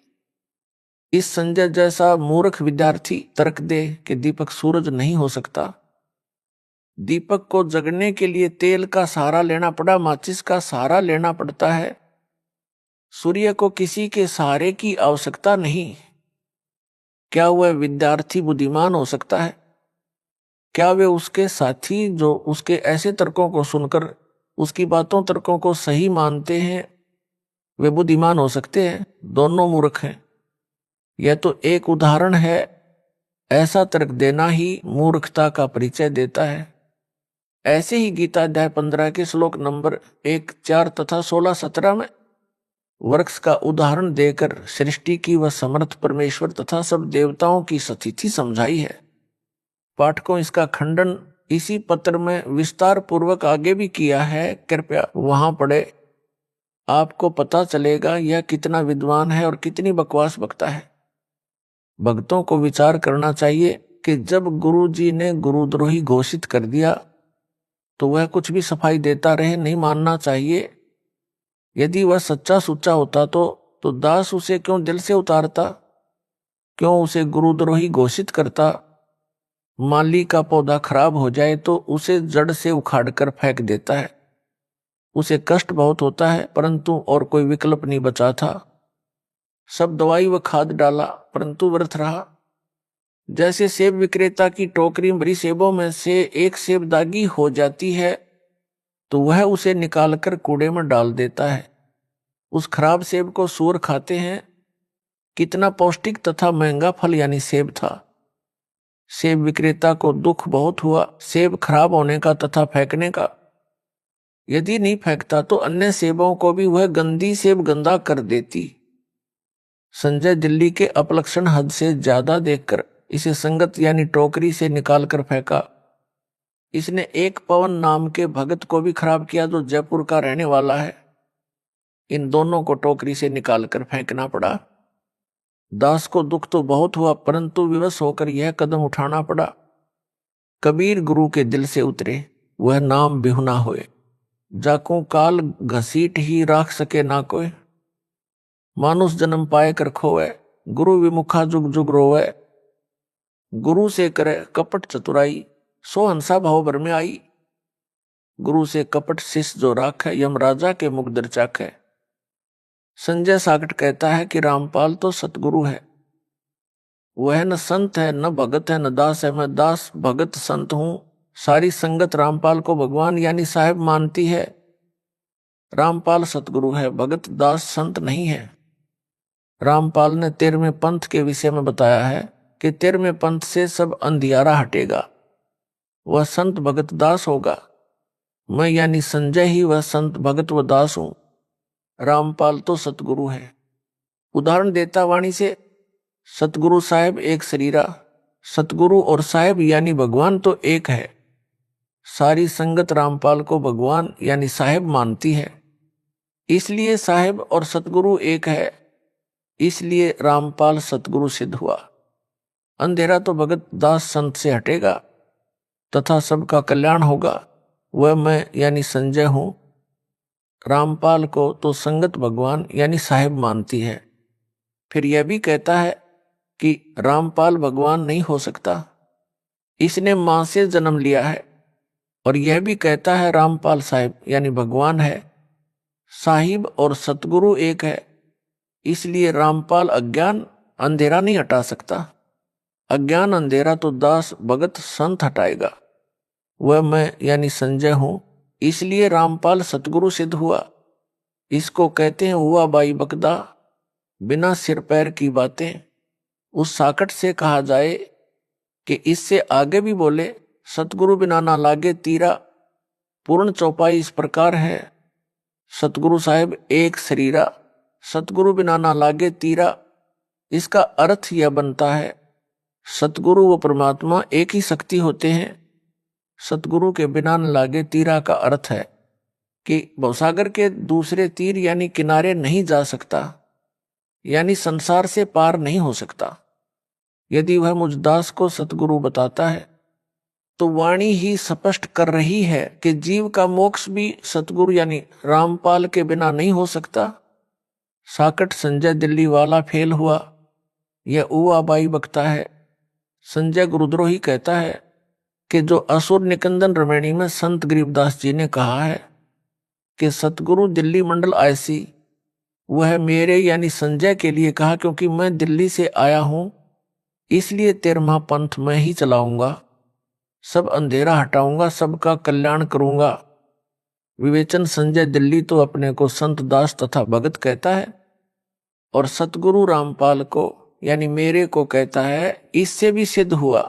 इस संजय जैसा मूर्ख विद्यार्थी तर्क दे कि दीपक सूरज नहीं हो सकता। दीपक को जगने के लिए तेल का सहारा लेना पड़ा, माचिस का सहारा लेना पड़ता है। सूर्य को किसी के सहारे की आवश्यकता नहीं। क्या वह विद्यार्थी बुद्धिमान हो सकता है? क्या वे उसके साथी जो उसके ऐसे तर्कों को सुनकर उसकी बातों तर्कों को सही मानते हैं, वे बुद्धिमान हो सकते हैं? दोनों मूर्ख हैं। यह तो एक उदाहरण है। ऐसा तर्क देना ही मूर्खता का परिचय देता है। ऐसे ही गीता अध्याय 15 के श्लोक नंबर 1, 4 तथा 16, 17 में वृक्ष का उदाहरण देकर सृष्टि की वह समर्थ परमेश्वर तथा सब देवताओं की स्थिति समझाई है। पाठकों, इसका खंडन इसी पत्र में विस्तार पूर्वक आगे भी किया है, कृपया वहां पढ़े। आपको पता चलेगा यह कितना विद्वान है और कितनी बकवास बकता है। भक्तों को विचार करना चाहिए कि जब गुरु जी ने गुरुद्रोही घोषित कर दिया तो वह कुछ भी सफाई देता रहे, नहीं मानना चाहिए। यदि वह सच्चा सुच्चा होता तो दास उसे क्यों दिल से उतारता, क्यों उसे गुरुद्रोही घोषित करता। माली का पौधा खराब हो जाए तो उसे जड़ से उखाड़कर फेंक देता है। उसे कष्ट बहुत होता है, परंतु और कोई विकल्प नहीं बचा था। सब दवाई व खाद डाला, परंतु व्यर्थ रहा। जैसे सेब विक्रेता की टोकरी भरी सेबों में से एक सेब दागी हो जाती है तो वह उसे निकालकर कूड़े में डाल देता है। उस खराब सेब को सूअर खाते हैं। कितना पौष्टिक तथा महंगा फल यानी सेब था। सेब विक्रेता को दुख बहुत हुआ सेब खराब होने का तथा फेंकने का। यदि नहीं फेंकता तो अन्य सेबों को भी वह गंदी सेब गंदा कर देती। संजय दिल्ली के अपलक्षण हद से ज्यादा देखकर इसे संगत यानी टोकरी से निकालकर फेंका। इसने एक पवन नाम के भगत को भी खराब किया जो जयपुर का रहने वाला है। इन दोनों को टोकरी से निकालकर फेंकना पड़ा। दास को दुख तो बहुत हुआ, परंतु विवश होकर यह कदम उठाना पड़ा। कबीर गुरु के दिल से उतरे, वह नाम बिहुना होए। जाको काल घसीट ही राख सके ना कोई। मानुष जन्म पाए कर खोए, गुरु विमुखा जुग जुग रोवे। गुरु से करे कपट चतुराई, सो हंसा भाव भर में आई। गुरु से कपट शिष्य जो राख है, यमराजा के मुख दर चाख है। संजय साकट कहता है कि रामपाल तो सतगुरु है। वह न संत है, न भगत है, न दास है। मैं दास भगत संत हूं। सारी संगत रामपाल को भगवान यानी साहेब मानती है। रामपाल सतगुरु है, भगत दास संत नहीं है। रामपाल ने 13वें पंथ के विषय में बताया है कि 13वें पंथ से सब अंधियारा हटेगा, वह संत भगत दास होगा। मैं यानी संजय ही वह संत भगत व दास हूं। रामपाल तो सतगुरु है। उदाहरण देता वाणी से, सतगुरु साहेब एक शरीरा। सतगुरु और साहेब यानी भगवान तो एक है। सारी संगत रामपाल को भगवान यानी साहेब मानती है, इसलिए साहेब और सतगुरु एक है। इसलिए रामपाल सतगुरु सिद्ध हुआ। अंधेरा तो भगत दास संत से हटेगा तथा सबका कल्याण होगा। वह मैं यानी संजय हूं। रामपाल को तो संगत भगवान यानी साहेब मानती है। फिर यह भी कहता है कि रामपाल भगवान नहीं हो सकता, इसने मां से जन्म लिया है। और यह भी कहता है रामपाल साहिब यानी भगवान है। साहिब और सतगुरु एक है, इसलिए रामपाल अज्ञान अंधेरा नहीं हटा सकता। अज्ञान अंधेरा तो दास भगत संत हटाएगा। वह मैं यानी संजय हूं, इसलिए रामपाल सतगुरु सिद्ध हुआ। इसको कहते हैं हुआ बाई बकदा, बिना सिर पैर की बातें। उस साकट से कहा जाए कि इससे आगे भी बोले, सतगुरु बिना ना लागे तीरा। पूर्ण चौपाई इस प्रकार है, सतगुरु साहेब एक शरीरा, सतगुरु बिना ना लागे तीरा। इसका अर्थ यह बनता है, सतगुरु व परमात्मा एक ही शक्ति होते हैं। सतगुरु के बिना न लागे तीरा का अर्थ है कि भवसागर के दूसरे तीर यानी किनारे नहीं जा सकता, यानी संसार से पार नहीं हो सकता। यदि वह मुझ दास को सतगुरु बताता है तो वाणी ही स्पष्ट कर रही है कि जीव का मोक्ष भी सतगुरु यानी रामपाल के बिना नहीं हो सकता। साकट संजय दिल्ली वाला फेल हुआ, यह उआबाई बकता है। संजय गुरुद्रोही कहता है कि जो असुर निकंदन रमणी में संत गरीबदास जी ने कहा है कि सतगुरु दिल्ली मंडल ऐसी, वह मेरे यानी संजय के लिए कहा, क्योंकि मैं दिल्ली से आया हूं, इसलिए 13वां पंथ मैं ही चलाऊंगा। सब अंधेरा हटाऊंगा, सबका कल्याण करूंगा। विवेचन संजय दिल्ली तो अपने को संत दास तथा भगत कहता है और सतगुरु रामपाल को यानी मेरे को कहता है। इससे भी सिद्ध हुआ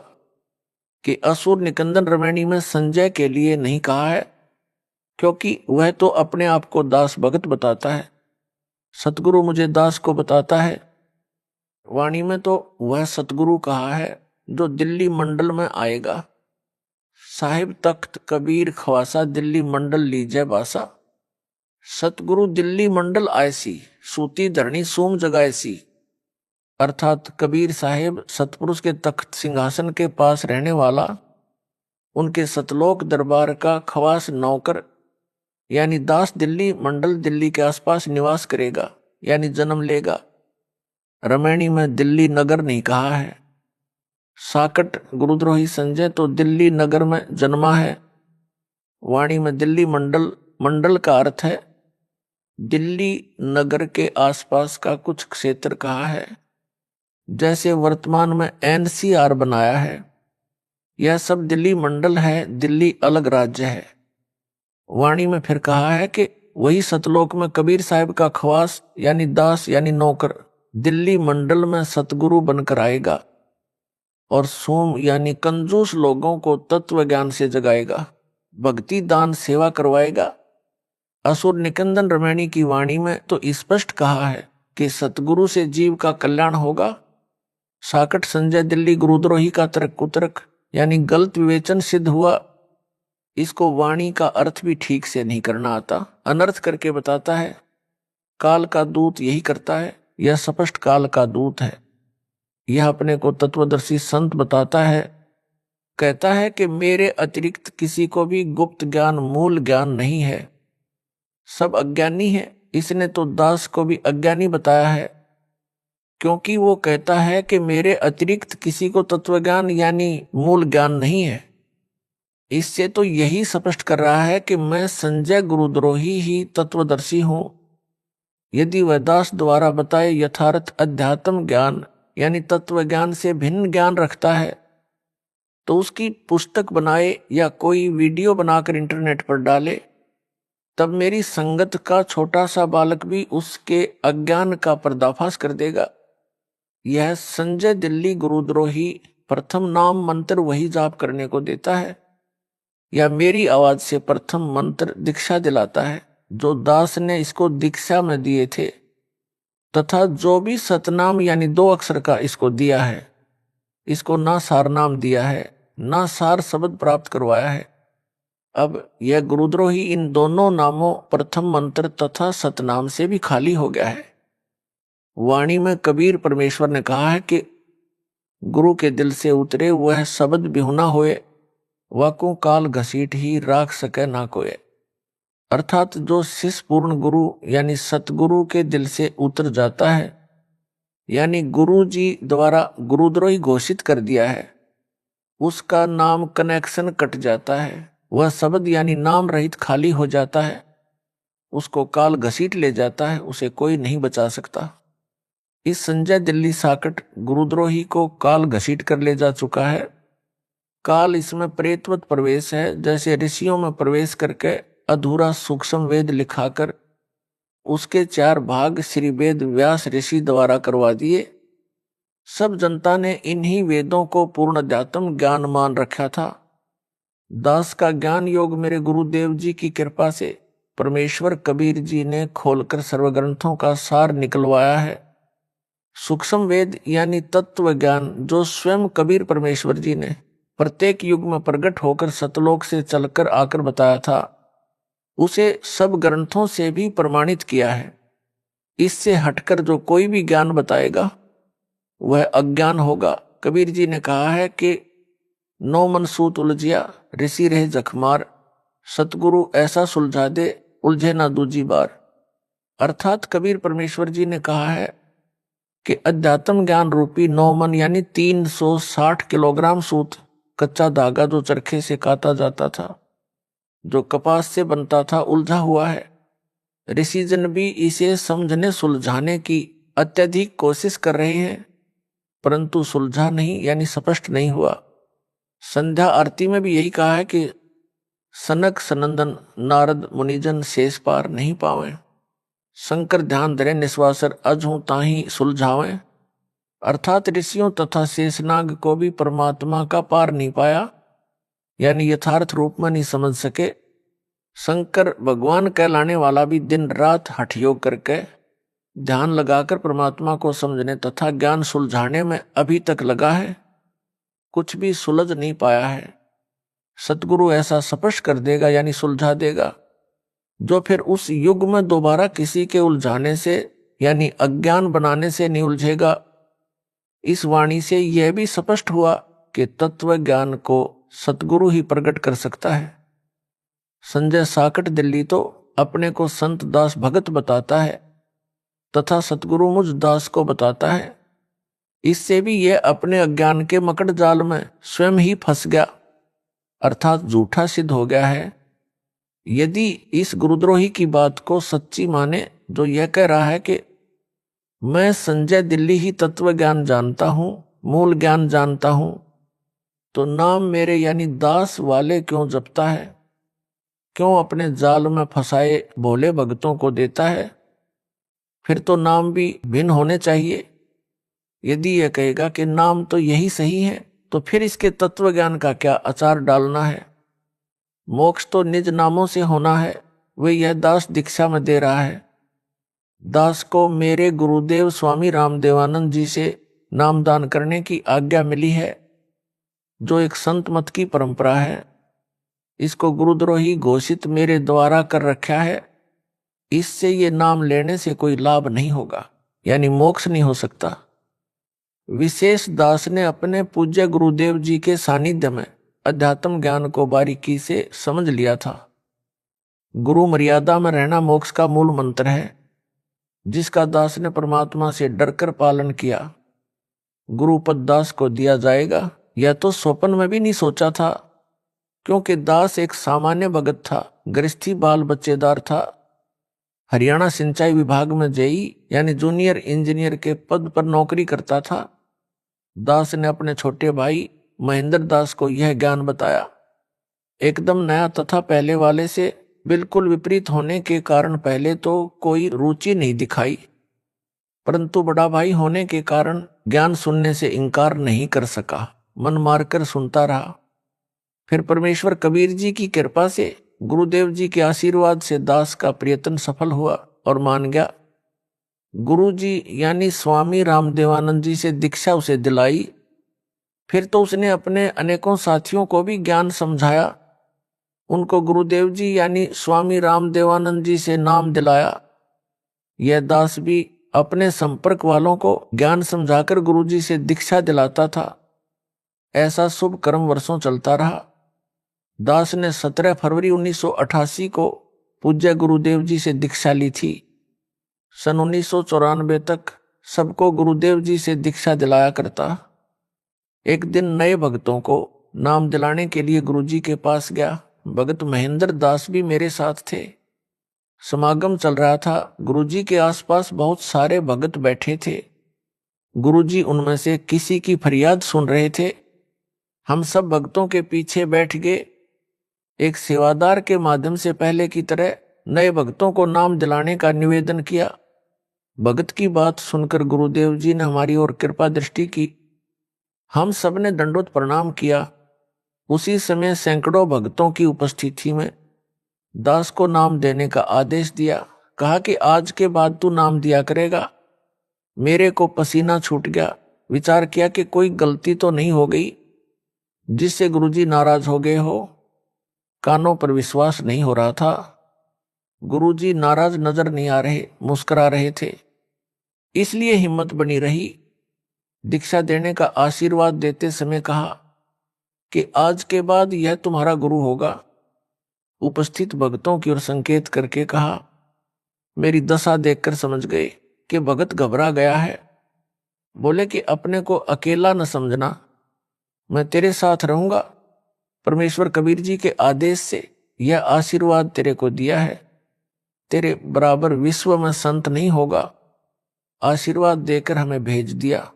कि असुर निकंदन रमणी में संजय के लिए नहीं कहा है, क्योंकि वह तो अपने आप को दास भगत बताता है। सतगुरु मुझे दास को बताता है। वाणी में तो वह सतगुरु कहा है जो दिल्ली मंडल में आएगा। साहिब तख्त कबीर खवासा, दिल्ली मंडल लीजय बासा। सतगुरु दिल्ली मंडल ऐसी, सूती धरणी सूम जगाएसी। अर्थात कबीर साहिब सतपुरुष के तख्त सिंहासन के पास रहने वाला, उनके सतलोक दरबार का खवास नौकर यानी दास दिल्ली मंडल दिल्ली के आसपास निवास करेगा यानी जन्म लेगा। रमैणी में दिल्ली नगर नहीं कहा है। साकट गुरुद्रोही संजय तो दिल्ली नगर में जन्मा है। वाणी में दिल्ली मंडल, मंडल का अर्थ है दिल्ली नगर के आसपास का कुछ क्षेत्र कहा है। जैसे वर्तमान में एनसीआर बनाया है, यह सब दिल्ली मंडल है, दिल्ली अलग राज्य है। वाणी में फिर कहा है कि वही सतलोक में कबीर साहब का खवास यानी दास यानी नौकर दिल्ली मंडल में सतगुरु बनकर आएगा और सोम यानी कंजूस लोगों को तत्व ज्ञान से जगाएगा, भक्ति दान सेवा करवाएगा। असुर निकंदन रमैणी की वाणी में तो स्पष्ट कहा है कि सतगुरु से जीव का कल्याण होगा। साकट संजय दिल्ली गुरुद्रोही का तर्क कुतर्क यानी गलत विवेचन सिद्ध हुआ। इसको वाणी का अर्थ भी ठीक से नहीं करना आता, अनर्थ करके बताता है। काल का दूत यही करता है, यह स्पष्ट काल का दूत है। यह अपने को तत्वदर्शी संत बताता है, कहता है कि मेरे अतिरिक्त किसी को भी गुप्त ज्ञान मूल ज्ञान नहीं है, सब अज्ञानी है। इसने तो दास को भी अज्ञानी बताया है, क्योंकि वो कहता है कि मेरे अतिरिक्त किसी को तत्वज्ञान यानी मूल ज्ञान नहीं है। इससे तो यही स्पष्ट कर रहा है कि मैं संजय गुरुद्रोही ही तत्वदर्शी हूं। यदि वह दास द्वारा बताए यथार्थ अध्यात्म ज्ञान यानी तत्व ज्ञान से भिन्न ज्ञान रखता है तो उसकी पुस्तक बनाए या कोई वीडियो बनाकर इंटरनेट पर डाले, तब मेरी संगत का छोटा सा बालक भी उसके अज्ञान का पर्दाफाश कर देगा। यह संजय दिल्ली गुरुद्रोही प्रथम नाम मंत्र वही जाप करने को देता है या मेरी आवाज से प्रथम मंत्र दीक्षा दिलाता है जो दास ने इसको दीक्षा में दिए थे, तथा जो भी सतनाम यानी 2 अक्षर का इसको दिया है, इसको ना सार नाम दिया है ना सार शब्द प्राप्त करवाया है। अब यह गुरुद्रोही इन दोनों नामों प्रथम मंत्र तथा सतनाम से भी खाली हो गया है। वाणी में कबीर परमेश्वर ने कहा है कि गुरु के दिल से उतरे वह शब्द बिहुना होए, वाको काल घसीट ही राख सके ना कोय। अर्थात जो शिष्य पूर्ण गुरु यानी सतगुरु के दिल से उतर जाता है यानी गुरु जी द्वारा गुरुद्रोही घोषित कर दिया है, उसका नाम कनेक्शन कट जाता है, वह शब्द यानी नाम रहित खाली हो जाता है, उसको काल घसीट ले जाता है, उसे कोई नहीं बचा सकता। इस संजय दिल्ली साकट गुरुद्रोही को काल घसीट कर ले जा चुका है। काल इसमें प्रेतवत प्रवेश है, जैसे ऋषियों में प्रवेश करके अधूरा सूक्ष्म वेद लिखाकर उसके 4 भाग श्री वेद व्यास ऋषि द्वारा करवा दिए। सब जनता ने इन्हीं वेदों को पूर्ण अध्यात्म ज्ञान मान रखा था। दास का ज्ञान योग मेरे गुरुदेव जी की कृपा से परमेश्वर कबीर जी ने खोलकर सर्वग्रंथों का सार निकलवाया है। सूक्ष्म वेद यानी तत्व ज्ञान जो स्वयं कबीर परमेश्वर जी ने प्रत्येक युग में प्रकट होकर सतलोक से चलकर आकर बताया था, उसे सब ग्रंथों से भी प्रमाणित किया है। इससे हटकर जो कोई भी ज्ञान बताएगा वह अज्ञान होगा। कबीर जी ने कहा है कि 9 मन सूत उलझिया ऋषि रहे जखमार, सतगुरु ऐसा सुलझा दे उलझे ना दूजी बार। अर्थात कबीर परमेश्वर जी ने कहा है कि अध्यात्म ज्ञान रूपी 9 मन यानी 360 किलोग्राम सूत, कच्चा धागा जो चरखे से काता जाता था, जो कपास से बनता था, उलझा हुआ है। ऋषिजन भी इसे समझने सुलझाने की अत्यधिक कोशिश कर रहे हैं, परंतु सुलझा नहीं यानी स्पष्ट नहीं हुआ। संध्या आरती में भी यही कहा है कि सनक सनंदन नारद मुनिजन शेष पार नहीं पावे, शंकर ध्यान धरे निश्वासर अजहू ताही सुलझावें। अर्थात ऋषियों तथा शेषनाग को भी परमात्मा का पार नहीं पाया यानी यथार्थ रूप में नहीं समझ सके। शंकर भगवान कहलाने वाला भी दिन रात हठ योग करके ध्यान लगाकर परमात्मा को समझने तथा ज्ञान सुलझाने में अभी तक लगा है, कुछ भी सुलझ नहीं पाया है। सतगुरु ऐसा स्पष्ट कर देगा यानी सुलझा देगा, जो फिर उस युग में दोबारा किसी के उलझाने से यानी अज्ञान बनाने से नहीं उलझेगा। इस वाणी से यह भी स्पष्ट हुआ कि तत्व ज्ञान को सतगुरु ही प्रकट कर सकता है। संजय साकट दिल्ली तो अपने को संत दास भगत बताता है तथा सतगुरु मुझ दास को बताता है। इससे भी यह अपने अज्ञान के मकड़ जाल में स्वयं ही फंस गया, अर्थात झूठा सिद्ध हो गया है। यदि इस गुरुद्रोही की बात को सच्ची माने जो यह कह रहा है कि मैं संजय दिल्ली ही तत्व ज्ञान जानता हूं, मूल ज्ञान जानता हूं, तो नाम मेरे यानी दास वाले क्यों जपता है, क्यों अपने जाल में फंसाए भोले भक्तों को देता है? फिर तो नाम भी भिन्न होने चाहिए। यदि यह कहेगा कि नाम तो यही सही है, तो फिर इसके तत्व ज्ञान का क्या अचार डालना है? मोक्ष तो निज नामों से होना है, वे यह दास दीक्षा में दे रहा है। दास को मेरे गुरुदेव स्वामी रामदेवानंद जी से नामदान करने की आज्ञा मिली है, जो एक संत मत की परंपरा है। इसको गुरुद्रोही घोषित मेरे द्वारा कर रखा है। इससे ये नाम लेने से कोई लाभ नहीं होगा, यानी मोक्ष नहीं हो सकता। विशेष दास ने अपने पूज्य गुरुदेव जी के सानिध्य में अध्यात्म ज्ञान को बारीकी से समझ लिया था। गुरु मर्यादा में रहना मोक्ष का मूल मंत्र है, जिसका दास ने परमात्मा से डरकर पालन किया। गुरुपद दास को दिया जाएगा, यह तो स्वप्न में भी नहीं सोचा था, क्योंकि दास एक सामान्य भगत था, गृहस्थी बाल बच्चेदार था। हरियाणा सिंचाई विभाग में जेई यानी जूनियर इंजीनियर के पद पर नौकरी करता था। दास ने अपने छोटे भाई महेंद्र दास को यह ज्ञान बताया। एकदम नया तथा पहले वाले से बिल्कुल विपरीत होने के कारण पहले तो कोई रुचि नहीं दिखाई, परंतु बड़ा भाई होने के कारण ज्ञान सुनने से इनकार नहीं कर सका, मन मारकर सुनता रहा। फिर परमेश्वर कबीर जी की कृपा से, गुरुदेव जी के आशीर्वाद से दास का प्रयत्न सफल हुआ और मान गया। गुरु जी यानी स्वामी रामदेवानंद जी से दीक्षा उसे दिलाई। फिर तो उसने अपने अनेकों साथियों को भी ज्ञान समझाया, उनको गुरुदेव जी यानी स्वामी रामदेवानंद जी से नाम दिलाया। यह दास भी अपने संपर्क वालों को ज्ञान समझाकर गुरु जी से दीक्षा दिलाता था। ऐसा शुभ कर्म वर्षों चलता रहा। दास ने 17 फरवरी 1988 को पूज्य गुरुदेव जी से दीक्षा ली थी। सन 1994 तक सबको गुरुदेव जी से दीक्षा दिलाया करता। एक दिन नए भक्तों को नाम दिलाने के लिए गुरुजी के पास गया। भगत महेंद्र दास भी मेरे साथ थे। समागम चल रहा था। गुरुजी के आसपास बहुत सारे भगत बैठे थे। गुरुजी उनमें से किसी की फरियाद सुन रहे थे। हम सब भक्तों के पीछे बैठ गए। एक सेवादार के माध्यम से पहले की तरह नए भक्तों को नाम दिलाने का निवेदन किया। भगत की बात सुनकर गुरुदेव जी ने हमारी ओर कृपा दृष्टि की। हम सब ने दंडोत प्रणाम किया। उसी समय सैकड़ों भक्तों की उपस्थिति में दास को नाम देने का आदेश दिया। कहा कि आज के बाद तू नाम दिया करेगा। मेरे को पसीना छूट गया। विचार किया कि कोई गलती तो नहीं हो गई जिससे गुरुजी नाराज हो गए हो। कानों पर विश्वास नहीं हो रहा था। गुरुजी नाराज नजर नहीं आ रहे, मुस्कुरा रहे थे, इसलिए हिम्मत बनी रही। दीक्षा देने का आशीर्वाद देते समय कहा कि आज के बाद यह तुम्हारा गुरु होगा। उपस्थित भक्तों की ओर संकेत करके कहा। मेरी दशा देखकर समझ गए कि भगत घबरा गया है। बोले कि अपने को अकेला न समझना, मैं तेरे साथ रहूंगा। परमेश्वर कबीर जी के आदेश से यह आशीर्वाद तेरे को दिया है। तेरे बराबर विश्व में संत नहीं होगा। आशीर्वाद देकर हमें भेज दिया।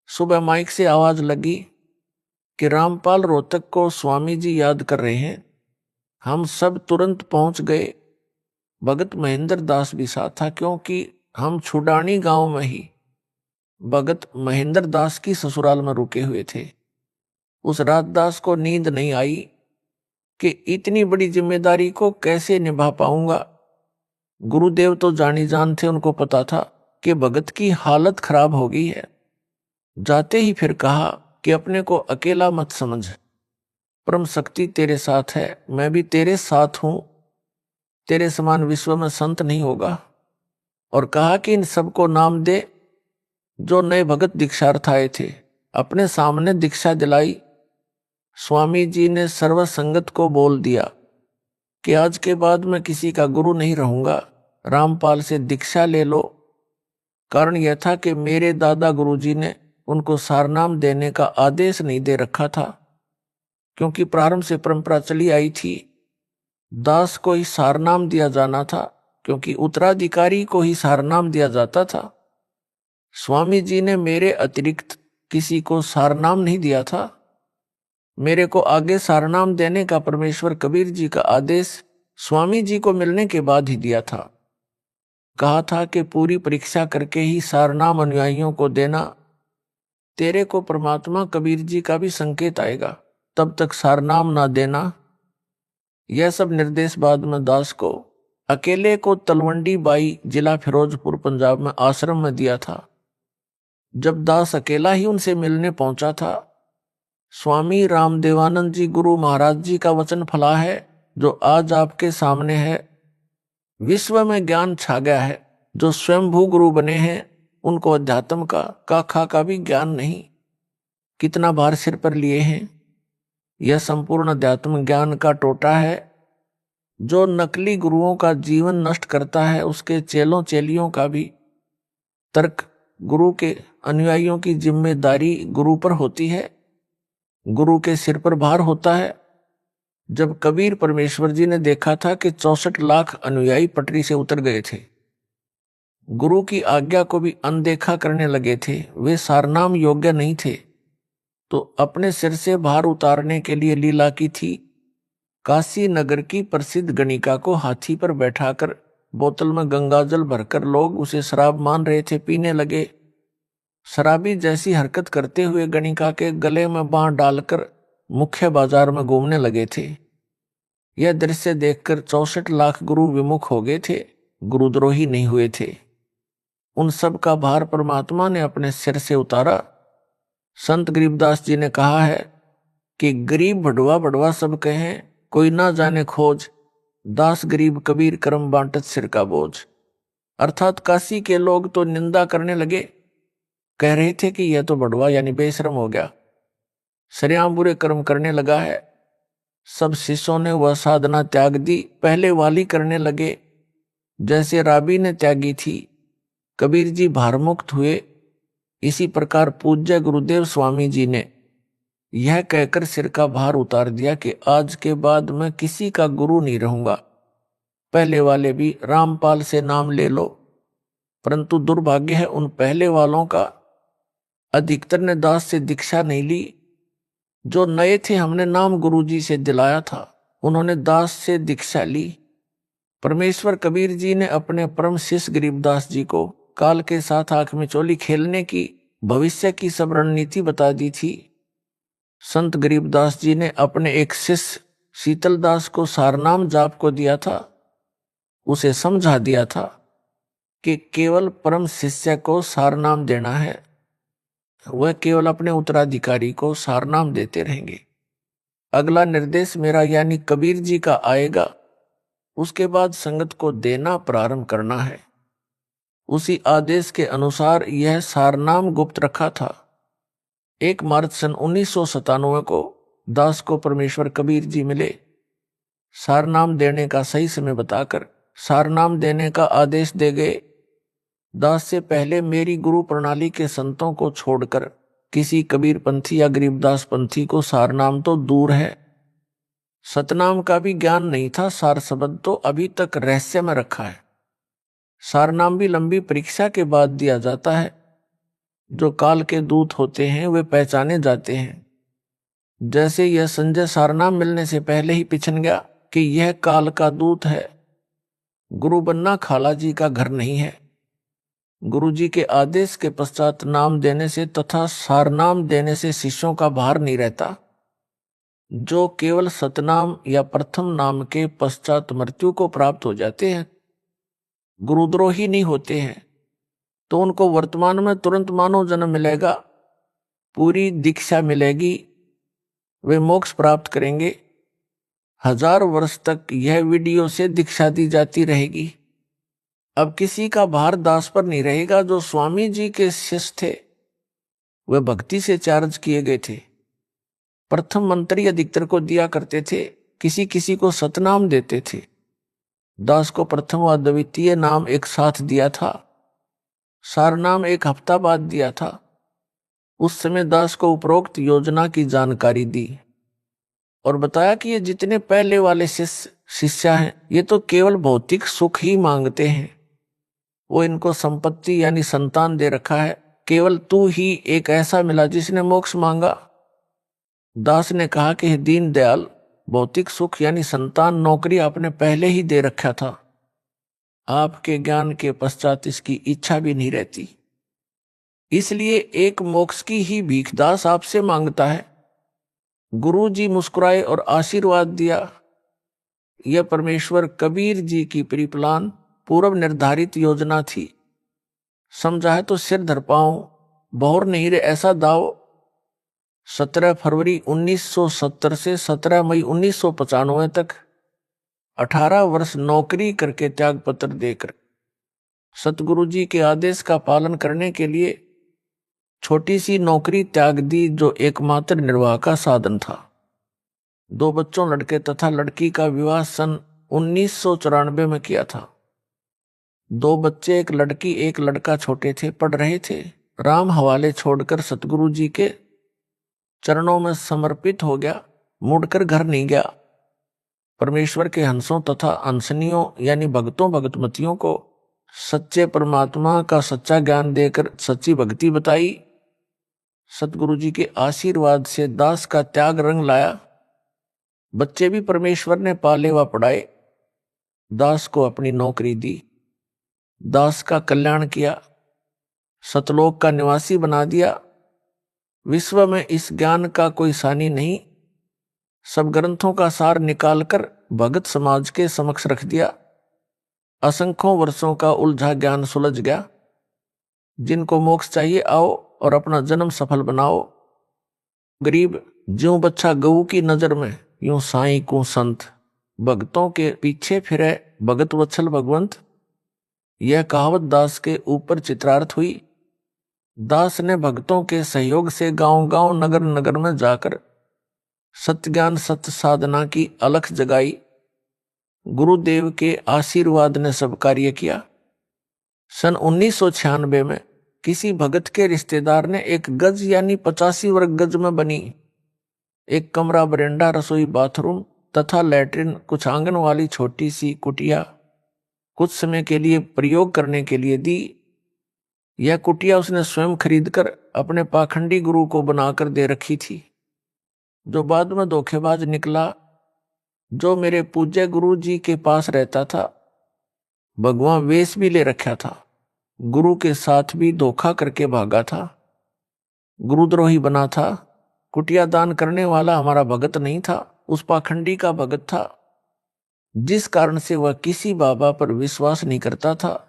सुबह माइक से आवाज लगी कि रामपाल रोहतक को स्वामी जी याद कर रहे हैं। हम सब तुरंत पहुंच गए। भगत महेंद्र दास भी साथ था, क्योंकि हम छुडानी गांव में ही भगत महेंद्र दास की ससुराल में रुके हुए थे। उस रात दास को नींद नहीं आई कि इतनी बड़ी जिम्मेदारी को कैसे निभा पाऊंगा। गुरुदेव तो जानी जान थे, उनको पता था कि भगत की हालत खराब हो गई है। जाते ही फिर कहा कि अपने को अकेला मत समझ, परम शक्ति तेरे साथ है, मैं भी तेरे साथ हूं। तेरे समान विश्व में संत नहीं होगा। और कहा कि इन सबको नाम दे जो नए भगत दीक्षार्थ आए थे। अपने सामने दीक्षा दिलाई। स्वामी जी ने सर्वसंगत को बोल दिया। कि आज के बाद मैं किसी का गुरु नहीं रहूंगा, रामपाल से दीक्षा ले लो। कारण यह था कि मेरे दादा गुरुजी ने उनको सारनाम देने का आदेश नहीं दे रखा था, क्योंकि प्रारंभ से परंपरा चली आई थी दास को ही सारनाम दिया जाना था, क्योंकि उत्तराधिकारी को ही सारनाम दिया जाता था। स्वामी जी ने मेरे अतिरिक्त किसी को सारनाम नहीं दिया था। मेरे को आगे सारनाम देने का परमेश्वर कबीर जी का आदेश स्वामी जी को मिलने के बाद ही दिया था। कहा था कि पूरी परीक्षा करके ही सारनाम अनुयायियों को देना, तेरे को परमात्मा कबीर जी का भी संकेत आएगा, तब तक सारनाम ना देना। यह सब निर्देश बाद में दास को अकेले को तलवंडी बाई जिला फिरोजपुर पंजाब में आश्रम में दिया था। जब दास अकेला ही उनसे मिलने पहुंचा था, स्वामी रामदेवानंद जी गुरु महाराज जी का वचन फला है जो आज आपके सामने है। विश्व में ज्ञान छा गया है। जो स्वयंभू गुरु बने हैं उनको अध्यात्म का खा का भी ज्ञान नहीं। कितना भार सिर पर लिए हैं। यह संपूर्ण अध्यात्म ज्ञान का टोटा है। जो नकली गुरुओं का जीवन नष्ट करता है, उसके चेलों चेलियों का भी तर्क गुरु के अनुयायियों की जिम्मेदारी गुरु पर होती है, गुरु के सिर पर भार होता है। जब कबीर परमेश्वर जी ने देखा था कि 64 लाख अनुयायी पटरी से उतर गए थे, गुरु की आज्ञा को भी अनदेखा करने लगे थे, वे सारनाम योग्य नहीं थे, तो अपने सिर से भार उतारने के लिए लीला की थी। काशी नगर की प्रसिद्ध गणिका को हाथी पर बैठाकर बोतल में गंगाजल भरकर लोग उसे शराब मान रहे थे, पीने लगे। शराबी जैसी हरकत करते हुए गणिका के गले में बांह डालकर मुख्य बाजार में घूमने लगे थे। यह दृश्य देखकर 64 लाख गुरु विमुख हो गए थे, गुरुद्रोही नहीं हुए थे। उन सब का भार परमात्मा ने अपने सिर से उतारा। संत गरीबदास जी ने कहा है कि गरीब भड़वा भड़वा सब कहें, कोई ना जाने खोज, दास गरीब कबीर करम बांटत सिर का बोझ। अर्थात काशी के लोग तो निंदा करने लगे, कह रहे थे कि यह तो भड़वा यानी बेशरम हो गया, सरेआम बुरे कर्म करने लगा है। सब शिष्यों ने वह साधना त्याग दी, पहले वाली करने लगे जैसे राबी ने त्यागी थी। कबीर जी भारमुक्त हुए। इसी प्रकार पूज्य गुरुदेव स्वामी जी ने यह कहकर सिर का भार उतार दिया कि आज के बाद मैं किसी का गुरु नहीं रहूंगा। पहले वाले भी रामपाल से नाम ले लो, परंतु दुर्भाग्य है उन पहले वालों का अधिकतर ने दास से दीक्षा नहीं ली। जो नए थे हमने नाम गुरुजी से दिलाया था, उन्होंने दास से दीक्षा ली। परमेश्वर कबीर जी ने अपने परम शिष्य गरीबदास जी को काल के साथ आंख में चोली खेलने की भविष्य की सब रणनीति बता दी थी। संत गरीबदास जी ने अपने एक शिष्य शीतलदास को सारनाम जाप को दिया था। उसे समझा दिया था कि केवल परम शिष्य को सारनाम देना है, वह केवल अपने उत्तराधिकारी को सारनाम देते रहेंगे। अगला निर्देश मेरा यानी कबीर जी का आएगा, उसके बाद संगत को देना प्रारंभ करना है। उसी आदेश के अनुसार यह सारनाम गुप्त रखा था। 1 मार्च सन 1997 को दास को परमेश्वर कबीर जी मिले। सारनाम देने का सही समय बताकर सारनाम देने का आदेश दे गए। दास से पहले मेरी गुरु प्रणाली के संतों को छोड़कर किसी कबीर पंथी या गरीबदास पंथी को सारनाम तो दूर है, सतनाम का भी ज्ञान नहीं था। सार शब्द तो अभी तक रहस्य में रखा है। सारनाम भी लंबी परीक्षा के बाद दिया जाता है। जो काल के दूत होते हैं वे पहचाने जाते हैं। जैसे यह संजय सारनाम मिलने से पहले ही पिछन गया कि यह काल का दूत है। गुरु बनना खाला जी का घर नहीं है। गुरु जी के आदेश के पश्चात नाम देने से तथा सारनाम देने से शिष्यों का भार नहीं रहता। जो केवल सतनाम या प्रथम नाम के पश्चात मृत्यु को प्राप्त हो जाते हैं, गुरुद्रोही नहीं होते हैं, तो उनको वर्तमान में तुरंत मानव जन्म मिलेगा, पूरी दीक्षा मिलेगी, वे मोक्ष प्राप्त करेंगे। 1000 वर्ष तक यह वीडियो से दीक्षा दी जाती रहेगी। अब किसी का भार दास पर नहीं रहेगा। जो स्वामी जी के शिष्य थे वे भक्ति से चार्ज किए गए थे। प्रथम मंत्री अधिकतर को दिया करते थे, किसी किसी को सतनाम देते थे। दास को प्रथम व द्वितीय नाम एक साथ दिया था, सारनाम एक हफ्ता बाद दिया था। उस समय दास को उपरोक्त योजना की जानकारी दी और बताया कि ये जितने पहले वाले शिष्य हैं ये तो केवल भौतिक सुख ही मांगते हैं, वो इनको संपत्ति यानी संतान दे रखा है, केवल तू ही एक ऐसा मिला जिसने मोक्ष मांगा। दास ने कहा कि दीन दयाल, भौतिक सुख यानी संतान नौकरी आपने पहले ही दे रखा था, आपके ज्ञान के पश्चात इसकी इच्छा भी नहीं रहती, इसलिए एक मोक्ष की ही भीख दास आपसे मांगता है। गुरु जी मुस्कुराए और आशीर्वाद दिया। यह परमेश्वर कबीर जी की प्रीप्लान पूर्व निर्धारित योजना थी। समझा है तो सिर धर पाऊं, बहुर नहीं रे ऐसा दाव। 17 फरवरी 1970 से 17 मई 1995 तक 18 वर्ष नौकरी करके त्याग पत्र देकर सतगुरु जी के आदेश का पालन करने के लिए छोटी सी नौकरी त्याग दी, जो एकमात्र निर्वाह का साधन था। 2 बच्चों लड़के तथा लड़की का विवाह सन 1994 में किया था। 2 बच्चे, एक लड़की एक लड़का छोटे थे, पढ़ रहे थे। राम हवाले छोड़कर सतगुरु जी के चरणों में समर्पित हो गया, मुड़कर घर नहीं गया। परमेश्वर के हंसों तथा हंसनियों यानी भक्तों भगतमतियों को सच्चे परमात्मा का सच्चा ज्ञान देकर सच्ची भक्ति बताई। सतगुरु जी के आशीर्वाद से दास का त्याग रंग लाया। बच्चे भी परमेश्वर ने पाले व पढ़ाए, दास को अपनी नौकरी दी, दास का कल्याण किया, सतलोक का निवासी बना दिया। विश्व में इस ज्ञान का कोई सानी नहीं। सब ग्रंथों का सार निकालकर भगत समाज के समक्ष रख दिया। असंख्यों वर्षों का उलझा ज्ञान सुलझ गया। जिनको मोक्ष चाहिए आओ और अपना जन्म सफल बनाओ। गरीब ज्यों बच्चा गऊ की नजर में, यूं साईं को संत, भक्तों के पीछे फिरे भगत वत्सल भगवंत। यह कहावत दास के ऊपर चित्रार्थ हुई। दास ने भक्तों के सहयोग से गांव-गांव नगर नगर में जाकर सत्य ज्ञान सत्य साधना की अलख जगाई। गुरुदेव के आशीर्वाद ने सब कार्य किया। सन 1996 में किसी भगत के रिश्तेदार ने एक गज यानी 85 वर्ग गज में बनी एक कमरा, बरेंडा, रसोई, बाथरूम तथा लैट्रिन, कुछ आंगन वाली छोटी सी कुटिया कुछ समय के लिए प्रयोग करने के लिए दी। यह कुटिया उसने स्वयं खरीदकर अपने पाखंडी गुरु को बनाकर दे रखी थी, जो बाद में धोखेबाज निकला। जो मेरे पूज्य गुरु जी के पास रहता था, भगवान वेश भी ले रखा था, गुरु के साथ भी धोखा करके भागा था, गुरुद्रोही बना था। कुटिया दान करने वाला हमारा भगत नहीं था, उस पाखंडी का भगत था, जिस कारण से वह किसी बाबा पर विश्वास नहीं करता था।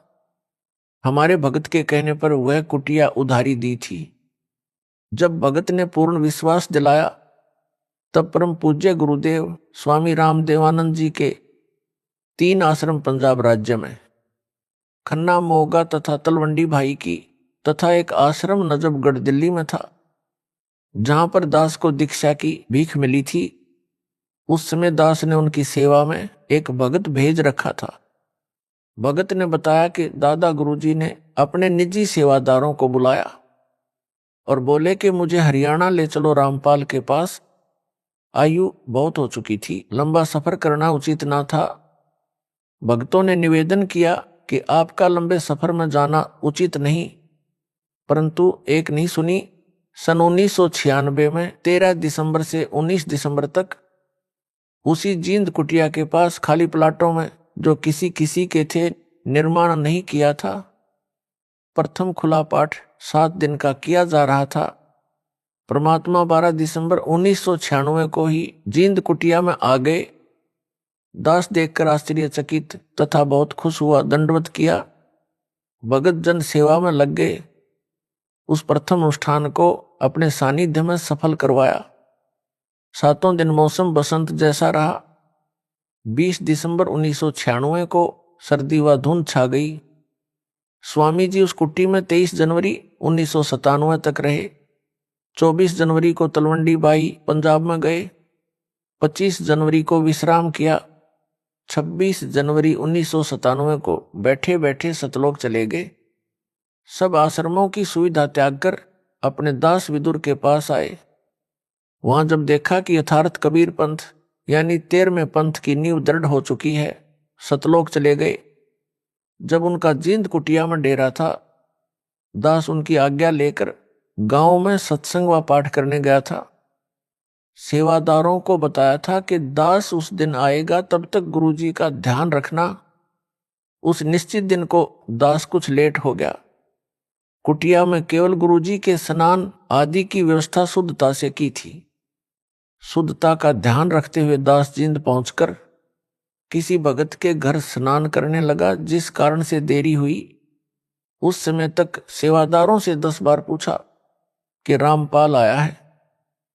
हमारे भगत के कहने पर वह कुटिया उधारी दी थी। जब भगत ने पूर्ण विश्वास दिलाया, तब परम पूज्य गुरुदेव स्वामी रामदेवानंद जी के 3 आश्रम पंजाब राज्य में, खन्ना, मोगा तथा तलवंडी भाई की, तथा एक आश्रम नजफगढ़ दिल्ली में था, जहां पर दास को दीक्षा की भीख मिली थी। उस समय दास ने उनकी सेवा में एक भगत भेज रखा था। भगत ने बताया कि दादा गुरुजी ने अपने निजी सेवादारों को बुलाया और बोले कि मुझे हरियाणा ले चलो रामपाल के पास। आयु बहुत हो चुकी थी, लंबा सफर करना उचित ना था। भक्तों ने निवेदन किया कि आपका लंबे सफर में जाना उचित नहीं, परंतु एक नहीं सुनी। सन 1996 में 13 दिसंबर से 19 दिसंबर तक उसी जींद कुटिया के पास खाली प्लाटों में, जो किसी किसी के थे, निर्माण नहीं किया था, प्रथम खुला पाठ 7 दिन का किया जा रहा था। परमात्मा 12 दिसंबर 1996 को ही जींद कुटिया में आ गए। दास देखकर आश्चर्यचकित तथा बहुत खुश हुआ, दंडवत किया। भगत जन सेवा में लग गए। उस प्रथम अनुष्ठान को अपने सानिध्य में सफल करवाया। 7 दिन मौसम बसंत जैसा रहा। 20 दिसंबर 1996 को सर्दी व धुंध छा गई। स्वामी जी उस कुटी में 23 जनवरी 1997 तक रहे। 24 जनवरी को तलवंडी बाई पंजाब में गए 25 जनवरी को विश्राम किया। 26 जनवरी 1997 को बैठे बैठे सतलोक चले गए। सब आश्रमों की सुविधा त्याग कर अपने दास विदुर के पास आए। वहां जब देखा कि यथार्थ कबीर पंथ यानी 13वें पंथ की नींव दृढ़ हो चुकी है, सतलोक चले गए। जब उनका जींद कुटिया में डेरा था, दास उनकी आज्ञा लेकर गांव में सत्संग व पाठ करने गया था। सेवादारों को बताया था कि दास उस दिन आएगा, तब तक गुरुजी का ध्यान रखना। उस निश्चित दिन को दास कुछ लेट हो गया। कुटिया में केवल गुरुजी के स्नान आदि की व्यवस्था शुद्धता से की थी। शुद्धता का ध्यान रखते हुए दास जींद पहुंचकर किसी भगत के घर स्नान करने लगा, जिस कारण से देरी हुई। उस समय तक सेवादारों से 10 बार पूछा कि रामपाल आया है।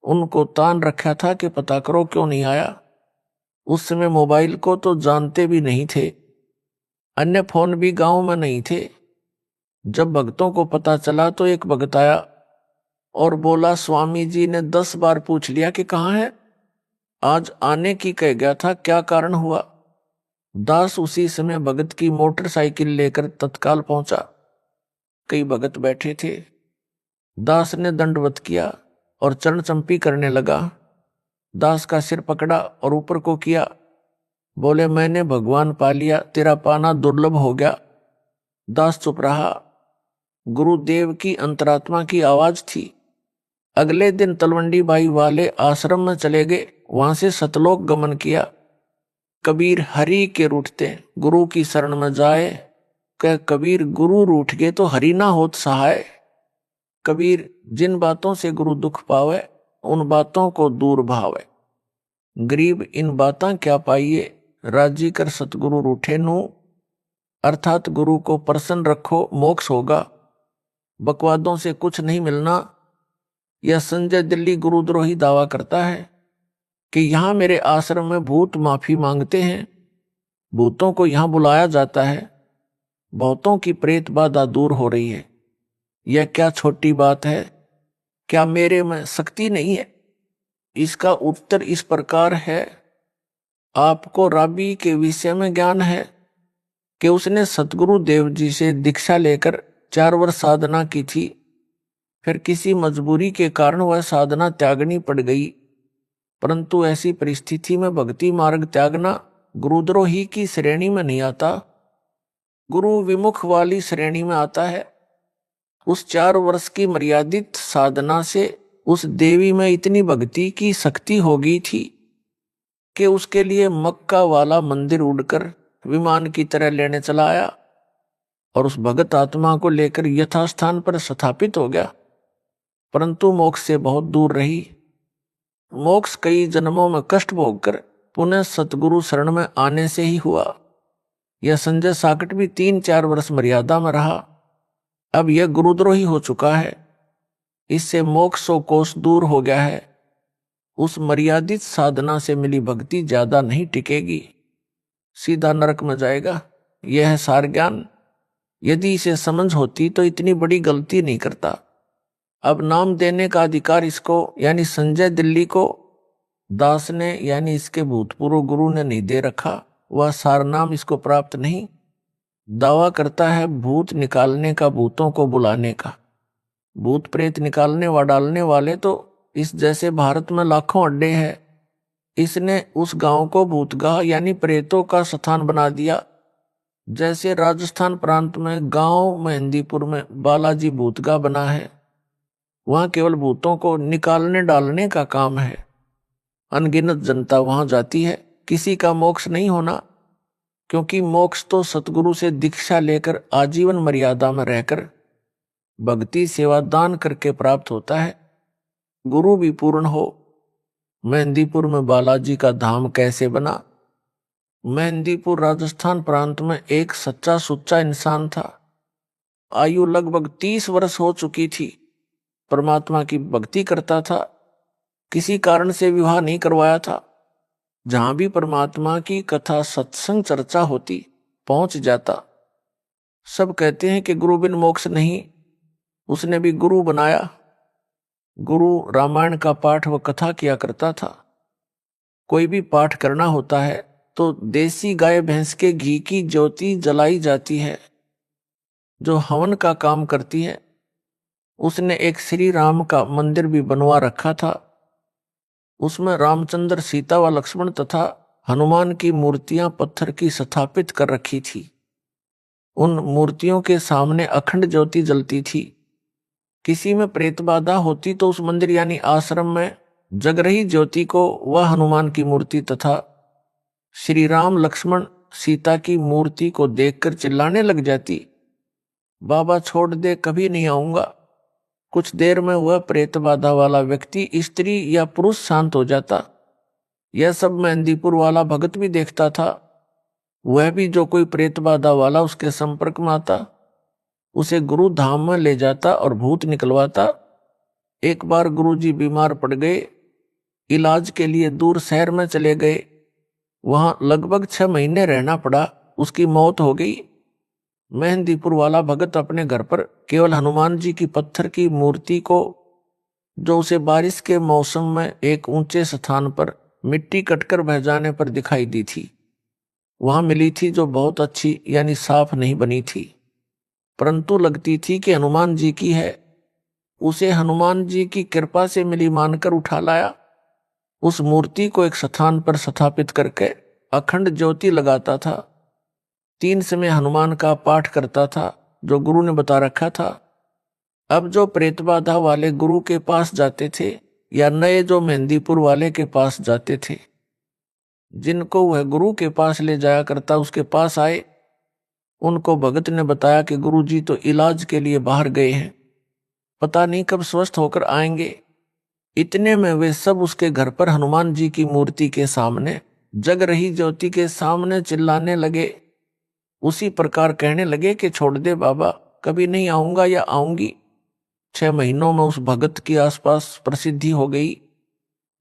उनको तान रखा था कि पता करो क्यों नहीं आया। उस समय मोबाइल को तो जानते भी नहीं थे, अन्य फोन भी गांव में नहीं थे। जब भक्तों को पता चला तो एक भगत आया और बोला, स्वामी जी ने 10 बार पूछ लिया कि कहाँ है, आज आने की कह गया था, क्या कारण हुआ। दास उसी समय भगत की मोटरसाइकिल लेकर तत्काल पहुंचा। कई भगत बैठे थे। दास ने दंडवत किया और चरण चंपी करने लगा। दास का सिर पकड़ा और ऊपर को किया। बोले, मैंने भगवान पा लिया, तेरा पाना दुर्लभ हो गया। दास चुप रहा। गुरुदेव की अंतरात्मा की आवाज थी। अगले दिन तलवंडी बाई वाले आश्रम में चले गए, वहां से सतलोक गमन किया। कबीर हरि के रूठते गुरु की शरण में जाए। कह कबीर, गुरु रूठ गए तो हरि ना होत सहाय। कबीर, जिन बातों से गुरु दुख पावे, उन बातों को दूर भावे। गरीब इन बातां क्या पाइए, राजी कर सतगुरु रूठे नू। अर्थात गुरु को प्रसन्न रखो, मोक्ष होगा। बकवादों से कुछ नहीं मिलना। यह संजय दिल्ली गुरुद्रोही दावा करता है कि यहां मेरे आश्रम में भूत माफी मांगते हैं। भूतों को यहां बुलाया जाता है। बहुतों की प्रेत बाधा दूर हो रही है। यह क्या छोटी बात है? क्या मेरे में शक्ति नहीं है? इसका उत्तर इस प्रकार है। आपको राबी के विषय में ज्ञान है कि उसने सतगुरु देव जी से दीक्षा लेकर 4 वर्ष साधना की थी। फिर किसी मजबूरी के कारण वह साधना त्यागनी पड़ गई। परंतु ऐसी परिस्थिति में भक्ति मार्ग त्यागना गुरुद्रोही की श्रेणी में नहीं आता, गुरु विमुख वाली श्रेणी में आता है। उस 4 वर्ष की मर्यादित साधना से उस देवी में इतनी भक्ति की शक्ति हो गई थी कि उसके लिए मक्का वाला मंदिर उड़कर विमान की तरह लेने चला आया और उस भगत आत्मा को लेकर यथास्थान पर स्थापित हो गया। परंतु मोक्ष से बहुत दूर रही। मोक्ष कई जन्मों में कष्ट भोगकर पुनः सतगुरु शरण में आने से ही हुआ। यह संजय साकट भी 3-4 वर्ष मर्यादा में रहा। अब यह गुरुद्रोही हो चुका है। इससे मोक्ष 100 कोस दूर हो गया है। उस मर्यादित साधना से मिली भक्ति ज्यादा नहीं टिकेगी, सीधा नरक में जाएगा। यह है सार ज्ञान। यदि इसे समझ होती तो इतनी बड़ी गलती नहीं करता। अब नाम देने का अधिकार इसको यानी संजय दिल्ली को दास ने यानी इसके भूतपूर्व गुरु ने नहीं दे रखा। वह सार नाम इसको प्राप्त नहीं। दावा करता है भूत निकालने का, भूतों को बुलाने का। भूत प्रेत निकालने व डालने वाले तो इस जैसे भारत में लाखों अड्डे हैं। इसने उस गांव को भूतगाह यानी प्रेतों का स्थान बना दिया। जैसे राजस्थान प्रांत में गांव मेहंदीपुर में बालाजी भूतगाह बना है, वहां केवल भूतों को निकालने डालने का काम है। अनगिनत जनता वहां जाती है। किसी का मोक्ष नहीं होना, क्योंकि मोक्ष तो सतगुरु से दीक्षा लेकर आजीवन मर्यादा में रहकर भक्ति सेवा दान करके प्राप्त होता है। गुरु भी पूर्ण हो। मेहंदीपुर में बालाजी का धाम कैसे बना? मेहंदीपुर राजस्थान प्रांत में एक सच्चा सुच्चा इंसान था। आयु लगभग 30 वर्ष हो चुकी थी। परमात्मा की भक्ति करता था। किसी कारण से विवाह नहीं करवाया था। जहां भी परमात्मा की कथा सत्संग चर्चा होती पहुंच जाता। सब कहते हैं कि गुरु बिन मोक्ष नहीं। उसने भी गुरु बनाया। गुरु रामायण का पाठ व कथा किया करता था। कोई भी पाठ करना होता है तो देसी गाय भैंस के घी की ज्योति जलाई जाती है जो हवन का काम करती है। उसने एक श्री राम का मंदिर भी बनवा रखा था। उसमें रामचंद्र, सीता व लक्ष्मण तथा हनुमान की मूर्तियां पत्थर की स्थापित कर रखी थी। उन मूर्तियों के सामने अखंड ज्योति जलती थी। किसी में प्रेत बाधा होती तो उस मंदिर यानी आश्रम में जग रही ज्योति को वह हनुमान की मूर्ति तथा श्री राम, लक्ष्मण, सीता की मूर्ति को देखकर चिल्लाने लग जाती, बाबा छोड़ दे, कभी नहीं आऊंगा। कुछ देर में वह प्रेत बाधा वाला व्यक्ति स्त्री या पुरुष शांत हो जाता। यह सब मेहंदीपुर वाला भगत भी देखता था। वह भी जो कोई प्रेत बाधा वाला उसके संपर्क में आता उसे गुरु धाम में ले जाता और भूत निकलवाता। एक बार गुरुजी बीमार पड़ गए, इलाज के लिए दूर शहर में चले गए। वहां लगभग 6 महीने रहना पड़ा। उसकी मौत हो गई। मेहंदीपुर वाला भगत अपने घर पर केवल हनुमान जी की पत्थर की मूर्ति को, जो उसे बारिश के मौसम में एक ऊंचे स्थान पर मिट्टी कटकर बह जाने पर दिखाई दी थी, वहां मिली थी, जो बहुत अच्छी यानी साफ नहीं बनी थी, परंतु लगती थी कि हनुमान जी की है। उसे हनुमान जी की कृपा से मिली मानकर उठा लाया। उस मूर्ति को एक स्थान पर स्थापित करके अखंड ज्योति लगाता था। 3 समय हनुमान का पाठ करता था जो गुरु ने बता रखा था। अब जो प्रेत बाधा वाले गुरु के पास जाते थे या नए जो मेहंदीपुर वाले के पास जाते थे, जिनको वह गुरु के पास ले जाया करता उसके पास आए, उनको भगत ने बताया कि गुरु जी तो इलाज के लिए बाहर गए हैं, पता नहीं कब स्वस्थ होकर आएंगे। इतने में वे सब उसके घर पर हनुमान जी की मूर्ति के सामने जग रही ज्योति के सामने चिल्लाने लगे। उसी प्रकार कहने लगे कि छोड़ दे बाबा, कभी नहीं आऊंगा या आऊंगी। 6 महीनों में उस भगत के आसपास प्रसिद्धि हो गई।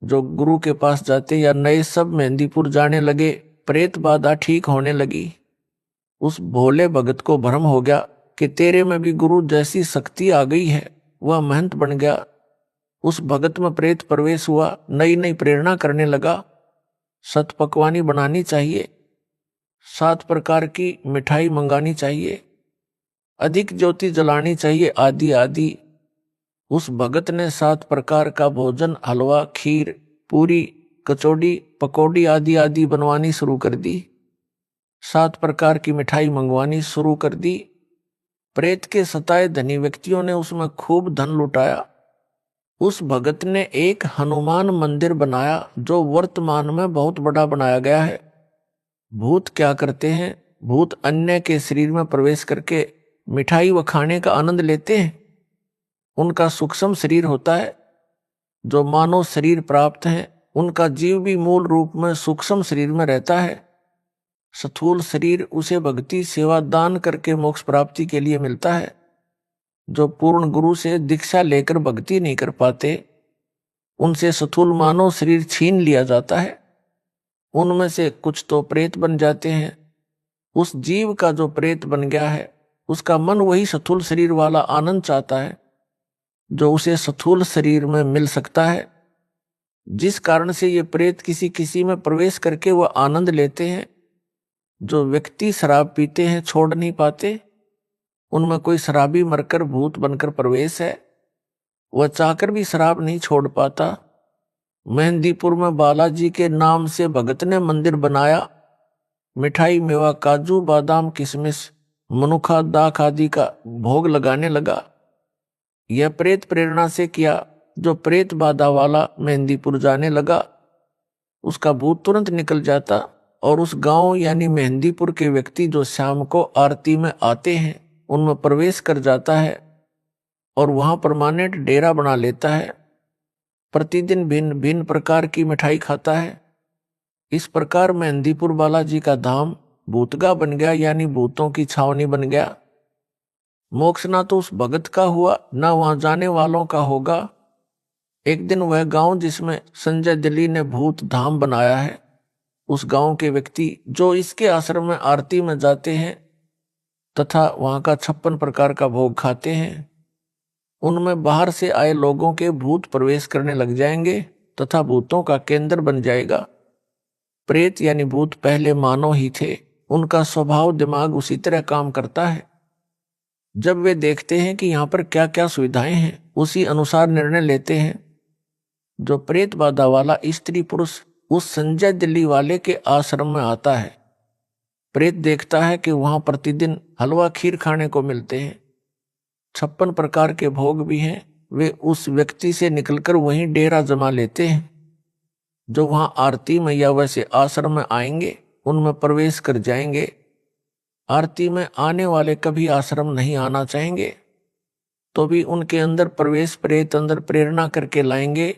जो गुरु के पास जाते या नए सब मेहंदीपुर जाने लगे, प्रेत बाधा ठीक होने लगी। उस भोले भगत को भ्रम हो गया कि तेरे में भी गुरु जैसी शक्ति आ गई है। वह महंत बन गया। उस भगत में प्रेत प्रवेश हुआ। नई नई प्रेरणा करने लगा। सत पकवानी बनानी चाहिए, 7 प्रकार की मिठाई मंगानी चाहिए, अधिक ज्योति जलानी चाहिए, आदि आदि। उस भगत ने 7 प्रकार का भोजन, हलवा, खीर, पूरी, कचौड़ी, पकौड़ी आदि आदि बनवानी शुरू कर दी। 7 प्रकार की मिठाई मंगवानी शुरू कर दी। प्रेत के सताए धनी व्यक्तियों ने उसमें खूब धन लुटाया। उस भगत ने एक हनुमान मंदिर बनाया जो वर्तमान में बहुत बड़ा बनाया गया है। भूत क्या करते हैं? भूत अन्य के शरीर में प्रवेश करके मिठाई व खाने का आनंद लेते हैं। उनका सूक्ष्म शरीर होता है। जो मानव शरीर प्राप्त है उनका जीव भी मूल रूप में सूक्ष्म शरीर में रहता है। स्थूल शरीर उसे भक्ति, सेवा, दान करके मोक्ष प्राप्ति के लिए मिलता है। जो पूर्ण गुरु से दीक्षा लेकर भक्ति नहीं कर पाते, उनसे स्थूल मानव शरीर छीन लिया जाता है। उनमें से कुछ तो प्रेत बन जाते हैं। उस जीव का जो प्रेत बन गया है उसका मन वही स्थूल शरीर वाला आनंद चाहता है जो उसे स्थूल शरीर में मिल सकता है। जिस कारण से ये प्रेत किसी किसी में प्रवेश करके वह आनंद लेते हैं। जो व्यक्ति शराब पीते हैं, छोड़ नहीं पाते, उनमें कोई शराबी मरकर भूत बनकर प्रवेश है। वह चाहकर भी शराब नहीं छोड़ पाता। मेहंदीपुर में बालाजी के नाम से भगत ने मंदिर बनाया। मिठाई, मेवा, काजू, बादाम, किशमिश, मनुखा, दाख आदि का भोग लगाने लगा। यह प्रेत प्रेरणा से किया। जो प्रेत बाधा वाला मेहंदीपुर जाने लगा उसका भूत तुरंत निकल जाता और उस गांव यानी मेहंदीपुर के व्यक्ति जो शाम को आरती में आते हैं उनमें प्रवेश कर जाता है और वहां परमानेंट डेरा बना लेता है। प्रतिदिन भिन्न भिन्न प्रकार की मिठाई खाता है। इस प्रकार मेहंदीपुर बालाजी का धाम भूतगा बन गया, यानी भूतों की छावनी बन गया। मोक्ष ना तो उस भगत का हुआ ना वहां जाने वालों का होगा। एक दिन वह गांव जिसमें संजय दिल्ली ने भूत धाम बनाया है, उस गांव के व्यक्ति जो इसके आश्रम में आरती में जाते हैं तथा वहां का 56 प्रकार का भोग खाते हैं, उनमें बाहर से आए लोगों के भूत प्रवेश करने लग जाएंगे तथा भूतों का केंद्र बन जाएगा। प्रेत यानी भूत पहले मानव ही थे, उनका स्वभाव दिमाग उसी तरह काम करता है। जब वे देखते हैं कि यहाँ पर क्या क्या सुविधाएं हैं, उसी अनुसार निर्णय लेते हैं। जो प्रेत बाधा वाला स्त्री पुरुष उस संजय दिल्ली वाले के आश्रम में आता है, प्रेत देखता है कि वहां प्रतिदिन हलवा खीर खाने को मिलते हैं, 56 प्रकार के भोग भी हैं। वे उस व्यक्ति से निकलकर वहीं डेरा जमा लेते हैं। जो वहां आरती में या वैसे आश्रम में आएंगे, उनमें प्रवेश कर जाएंगे। आरती में आने वाले कभी आश्रम नहीं आना चाहेंगे, तो भी उनके अंदर प्रवेश प्रेत अंदर प्रेरणा करके लाएंगे।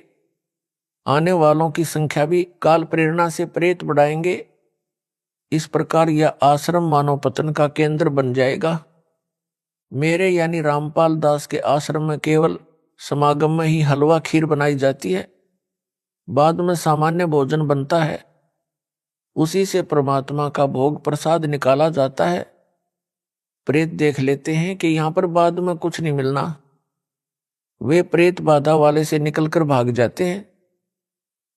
आने वालों की संख्या भी काल प्रेरणा से प्रेत बढ़ाएंगे। इस प्रकार यह आश्रम मानव पतन का केंद्र बन जाएगा। मेरे यानी रामपाल दास के आश्रम में केवल समागम में ही हलवा खीर बनाई जाती है, बाद में सामान्य भोजन बनता है। उसी से परमात्मा का भोग प्रसाद निकाला जाता है। प्रेत देख लेते हैं कि यहां पर बाद में कुछ नहीं मिलना, वे प्रेत बाधा वाले से निकलकर भाग जाते हैं,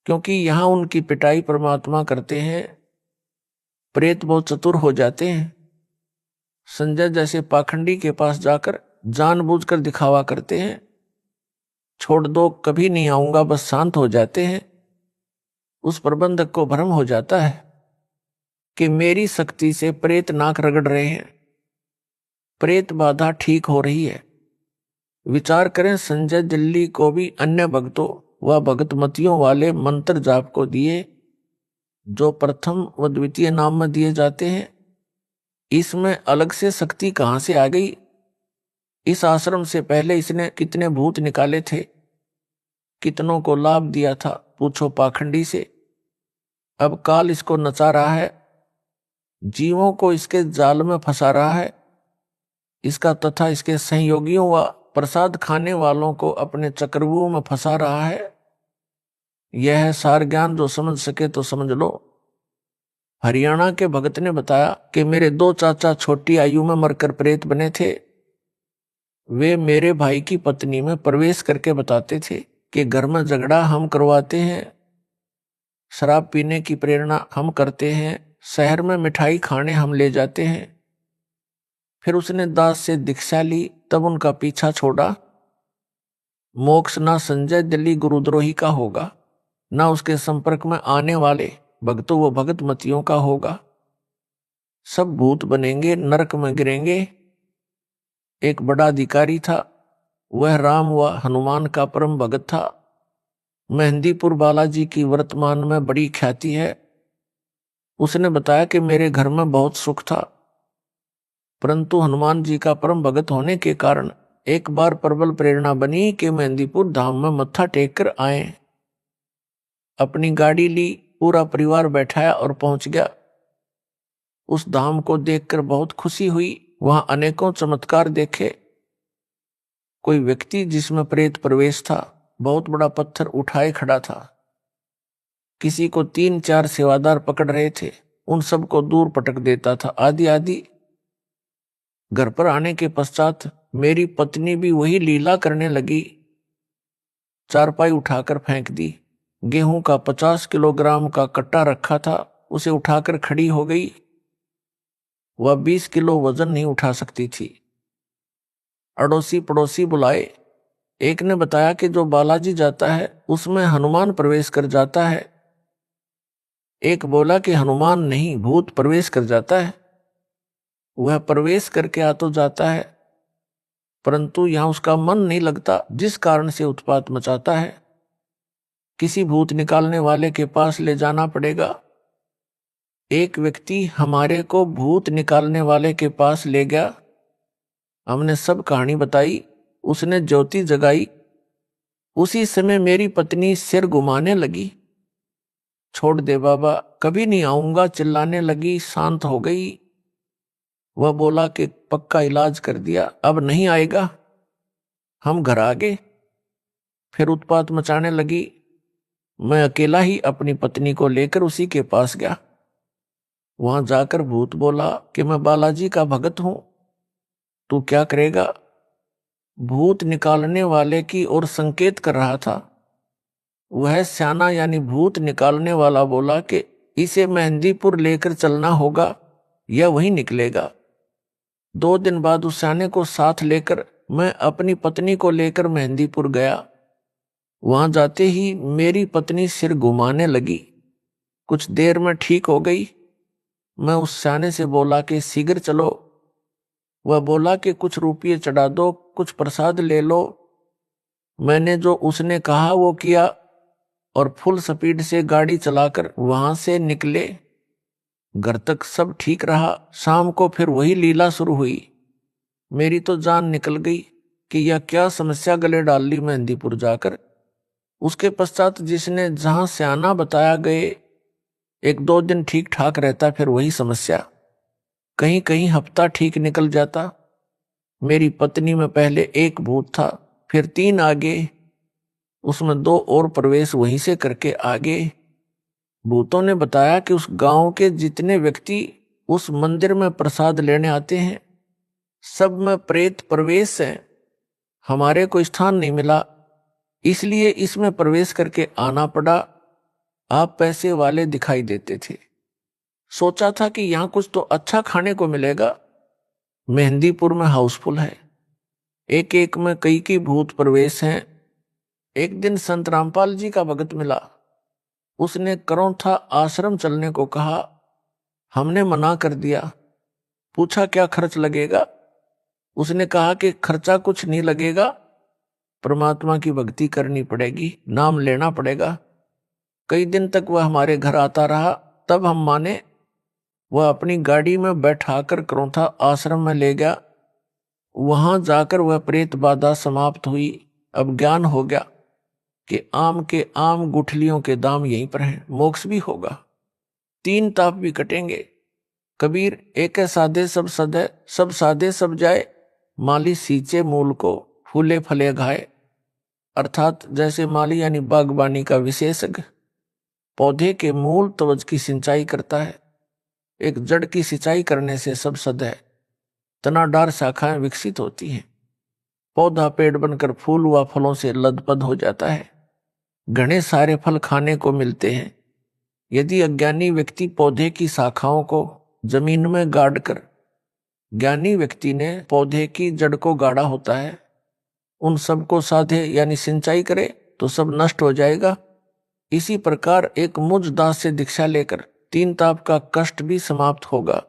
क्योंकि यहां उनकी पिटाई परमात्मा करते हैं। प्रेत बहुत चतुर हो जाते हैं। संजय जैसे पाखंडी के पास जाकर जानबूझकर दिखावा करते हैं, छोड़ दो कभी नहीं आऊंगा, बस शांत हो जाते हैं। उस प्रबंधक को भ्रम हो जाता है कि मेरी शक्ति से प्रेत नाक रगड़ रहे हैं, प्रेत बाधा ठीक हो रही है। विचार करें, संजय दिल्ली को भी अन्य भक्तों व भगतमतियों वाले मंत्र जाप को दिए, जो प्रथम व द्वितीय नाम में दिए जाते हैं। इसमें अलग से शक्ति कहां से आ गई? इस आश्रम से पहले इसने कितने भूत निकाले थे, कितनों को लाभ दिया था, पूछो पाखंडी से। अब काल इसको नचा रहा है, जीवों को इसके जाल में फंसा रहा है। इसका तथा इसके सहयोगियों व प्रसाद खाने वालों को अपने चक्रव्यूह में फंसा रहा है। यह है सार ज्ञान, जो समझ सके तो समझ लो। हरियाणा के भगत ने बताया कि मेरे 2 चाचा छोटी आयु में मरकर प्रेत बने थे। वे मेरे भाई की पत्नी में प्रवेश करके बताते थे कि घर में झगड़ा हम करवाते हैं, शराब पीने की प्रेरणा हम करते हैं, शहर में मिठाई खाने हम ले जाते हैं। फिर उसने दास से दीक्षा ली, तब उनका पीछा छोड़ा। मोक्ष ना संजय दिल्ली गुरुद्रोही का होगा, ना उसके संपर्क में आने वाले भक्तों व भगतमतियों का होगा। सब भूत बनेंगे, नरक में गिरेंगे। एक बड़ा अधिकारी था, वह राम व हनुमान का परम भगत था। मेहंदीपुर बालाजी की वर्तमान में बड़ी ख्याति है। उसने बताया कि मेरे घर में बहुत सुख था, परंतु हनुमान जी का परम भगत होने के कारण एक बार प्रबल प्रेरणा बनी कि मेहंदीपुर धाम में मत्था टेक कर आए। अपनी गाड़ी ली, पूरा परिवार बैठाया और पहुंच गया। उस धाम को देखकर बहुत खुशी हुई। वहां अनेकों चमत्कार देखे। कोई व्यक्ति जिसमें प्रेत प्रवेश था, बहुत बड़ा पत्थर उठाए खड़ा था। किसी को 3-4 सेवादार पकड़ रहे थे, उन सबको दूर पटक देता था, आदि आदि। घर पर आने के पश्चात मेरी पत्नी भी वही लीला करने लगी। चारपाई उठाकर फेंक दी। गेहूं का 50 किलोग्राम का कट्टा रखा था, उसे उठाकर खड़ी हो गई। वह 20 किलो वजन नहीं उठा सकती थी। अड़ोसी पड़ोसी बुलाए। एक ने बताया कि जो बालाजी जाता है उसमें हनुमान प्रवेश कर जाता है। एक बोला कि हनुमान नहीं, भूत प्रवेश कर जाता है। वह प्रवेश करके आ तो जाता है, परंतु यहां उसका मन नहीं लगता, जिस कारण से उत्पात मचाता है। किसी भूत निकालने वाले के पास ले जाना पड़ेगा। एक व्यक्ति हमारे को भूत निकालने वाले के पास ले गया। हमने सब कहानी बताई, उसने ज्योति जगाई। उसी समय मेरी पत्नी सिर घुमाने लगी। छोड़ दे बाबा, कभी नहीं आऊंगा, चिल्लाने लगी। शांत हो गई। वह बोला कि पक्का इलाज कर दिया, अब नहीं आएगा। हम घर आ गए। फिर उत्पात मचाने लगी। मैं अकेला ही अपनी पत्नी को लेकर उसी के पास गया। वहां जाकर भूत बोला कि मैं बालाजी का भगत हूं, तू क्या करेगा? भूत निकालने वाले की ओर संकेत कर रहा था। वह स्याना यानी भूत निकालने वाला बोला कि इसे मेहंदीपुर लेकर चलना होगा या वहीं निकलेगा। 2 दिन बाद उस स्याने को साथ लेकर मैं अपनी पत्नी को लेकर मेहंदीपुर गया। वहां जाते ही मेरी पत्नी सिर घुमाने लगी। कुछ देर में ठीक हो गई। मैं उस स्याने से बोला कि शीघ्र चलो। वह बोला कि कुछ रुपये चढ़ा दो, कुछ प्रसाद ले लो। मैंने जो उसने कहा वो किया और फुल स्पीड से गाड़ी चलाकर वहां से निकले। घर तक सब ठीक रहा। शाम को फिर वही लीला शुरू हुई। मेरी तो जान निकल गई कि यह क्या समस्या गले डाल ली मेहंदीपुर जाकर। उसके पश्चात जिसने जहां स्याना बताया गए 1-2 दिन ठीक ठाक रहता, फिर वही समस्या। कहीं कहीं हफ्ता ठीक निकल जाता। मेरी पत्नी में पहले 1 भूत था, फिर 3 आगे, उसमें 2 और प्रवेश वहीं से करके आगे। भूतों ने बताया कि उस गांव के जितने व्यक्ति उस मंदिर में प्रसाद लेने आते हैं सब में प्रेत प्रवेश है। हमारे को स्थान नहीं मिला, इसलिए इसमें प्रवेश करके आना पड़ा। आप पैसे वाले दिखाई देते थे। सोचा था कि यहां कुछ तो अच्छा खाने को मिलेगा। मेहंदीपुर में हाउसफुल है, एक एक में कई भूत प्रवेश हैं। एक दिन संत रामपाल जी का भगत मिला। उसने करौंथा आश्रम चलने को कहा। हमने मना कर दिया। पूछा क्या खर्च लगेगा। उसने कहा कि खर्चा कुछ नहीं लगेगा, परमात्मा की भक्ति करनी पड़ेगी, नाम लेना पड़ेगा। कई दिन तक वह हमारे घर आता रहा, तब हम माने। वह अपनी गाड़ी में बैठाकर करौंथा आश्रम में ले गया। वहां जाकर वह प्रेत बाधा समाप्त हुई। अब ज्ञान हो गया कि आम के आम गुठलियों के दाम यहीं पर हैं। मोक्ष भी होगा, 3 ताप भी कटेंगे। कबीर एक साधे सब सदे, सब साधे सब जाए, माली सींचे मूल को, फूले फले घाए। अर्थात जैसे माली यानी बागबानी का विशेषज्ञ पौधे के मूल त्वच की सिंचाई करता है, एक जड़ की सिंचाई करने से सब सद है, तनाडार शाखाएं विकसित होती हैं, पौधा पेड़ बनकर फूल व फलों से लदपद हो जाता है, घने सारे फल खाने को मिलते हैं। यदि अज्ञानी व्यक्ति पौधे की शाखाओं को जमीन में गाड़कर, ज्ञानी व्यक्ति ने पौधे की जड़ को गाड़ा होता है, उन सबको साधे यानी सिंचाई करे तो सब नष्ट हो जाएगा। इसी प्रकार एक मुझ दास से दीक्षा लेकर 3 ताप का कष्ट भी समाप्त होगा।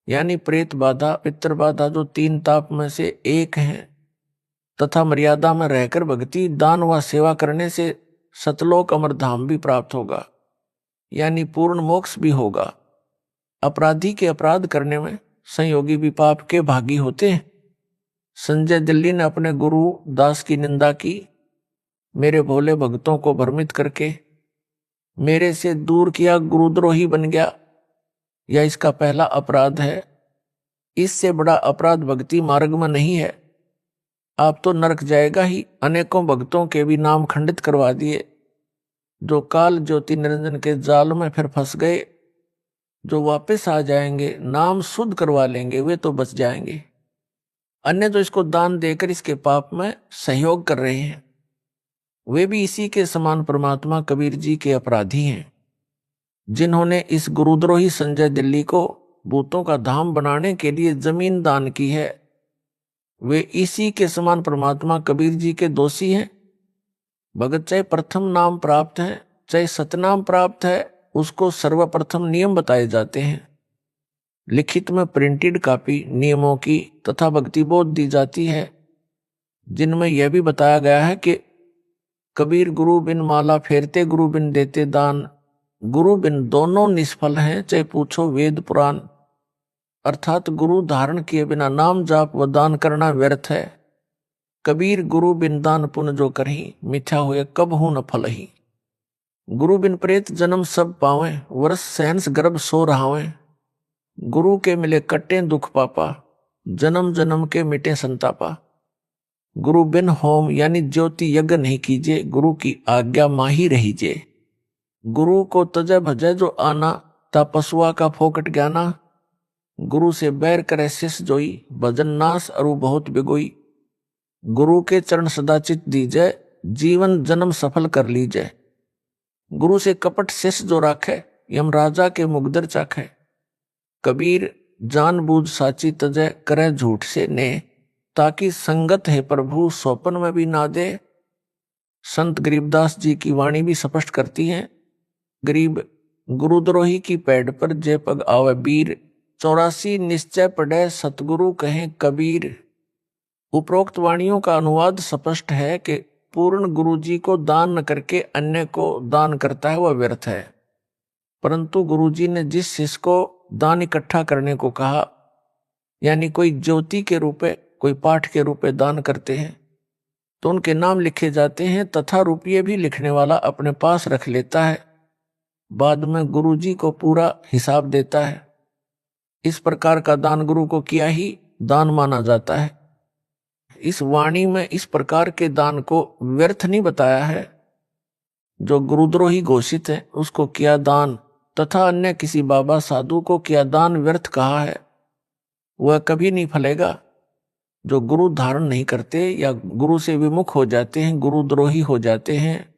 यानी प्रेत बाधा, पितृ बाधा जो 3 ताप में से एक हैं, तथा मर्यादा में रहकर भक्ति, दान व सेवा करने से सतलोक अमरधाम भी प्राप्त होगा, यानी पूर्ण मोक्ष भी होगा। अपराधी के अपराध करने में संयोगी भी पाप के भागी होते हैं। संजय दिल्ली ने अपने गुरु दास की निंदा की। मेरे भोले भक्तों को भ्रमित करके मेरे से दूर किया, गुरुद्रोही बन गया। यह इसका पहला अपराध है। इससे बड़ा अपराध भक्ति मार्ग में नहीं है। आप तो नरक जाएगा ही। अनेकों भक्तों के भी नाम खंडित करवा दिए, जो काल ज्योति निरंजन के जाल में फिर फंस गए। जो वापस आ जाएंगे, नाम शुद्ध करवा लेंगे, वे तो बच जाएंगे। अन्य जो इसको दान देकर इसके पाप में सहयोग कर रहे हैं, वे भी इसी के समान परमात्मा कबीर जी के अपराधी हैं। जिन्होंने इस गुरुद्रोही संजय दिल्ली को भूतों का धाम बनाने के लिए जमीन दान की है, वे इसी के समान परमात्मा कबीर जी के दोषी हैं। भगत चाहे प्रथम नाम प्राप्त है, चाहे सतनाम प्राप्त है, उसको सर्वप्रथम नियम बताए जाते हैं। लिखित में प्रिंटेड कॉपी नियमों की तथा भक्ति बोध दी जाती है, जिनमें यह भी बताया गया है कि कबीर गुरु बिन माला फेरते, गुरु बिन देते दान, गुरु बिन दोनों निष्फल हैं, चाहे पूछो वेद पुराण। अर्थात गुरु धारण किए बिना नाम जाप व दान करना व्यर्थ है। कबीर गुरु बिन दान पुण्य जो करही, मिथ्या हुए कब हूं न फल ही। गुरु बिन प्रेत जन्म सब पावे, वर्ष सहंस गर्भ सो रहावे। गुरु के मिले कट्टे दुख पापा, जन्म जन्म के मिटे संतापा। गुरु बिन होम यानी ज्योति यज्ञ नहीं कीजिए, गुरु की आज्ञा माही रहीजे। गुरु को तजय भजय जो आना, ता पशुआ का फोकट ज्ञाना। गुरु से बैर करे शिष जोई, भजन नाश अरु बहुत बिगोई। गुरु के चरण सदा चित दीजय, जीवन जन्म सफल कर लीजय। गुरु से कपट शिष जो राखे, यमराजा के मुगदर चख है। कबीर जानबूझ साची तजय करे झूठ से ने, ताकि संगत है प्रभु स्वपन में भी ना दे। संत गरीबदास जी की वाणी भी स्पष्ट करती है, गरीब गुरुद्रोही की पैड़ पर जय पग आवे वीर, 84 निश्चय पढ़े सतगुरु कहें कबीर। उपरोक्त वाणियों का अनुवाद स्पष्ट है कि पूर्ण गुरु जी को दान न करके अन्य को दान करता है वह व्यर्थ है। परंतु गुरु जी ने जिस शिष्य को दान इकट्ठा करने को कहा, यानी कोई ज्योति के रूप में, कोई पाठ के रूप में दान करते हैं, तो उनके नाम लिखे जाते हैं तथा रुपये भी लिखने वाला अपने पास रख लेता है, बाद में गुरु जी को पूरा हिसाब देता है। इस प्रकार का दान गुरु को किया ही दान माना जाता है। इस वाणी में इस प्रकार के दान को व्यर्थ नहीं बताया है। जो गुरुद्रोही घोषित है उसको किया दान, तथा अन्य किसी बाबा साधु को किया दान व्यर्थ कहा है, वह कभी नहीं फलेगा। जो गुरु धारण नहीं करते या गुरु से विमुख हो जाते हैं, गुरुद्रोही हो जाते हैं,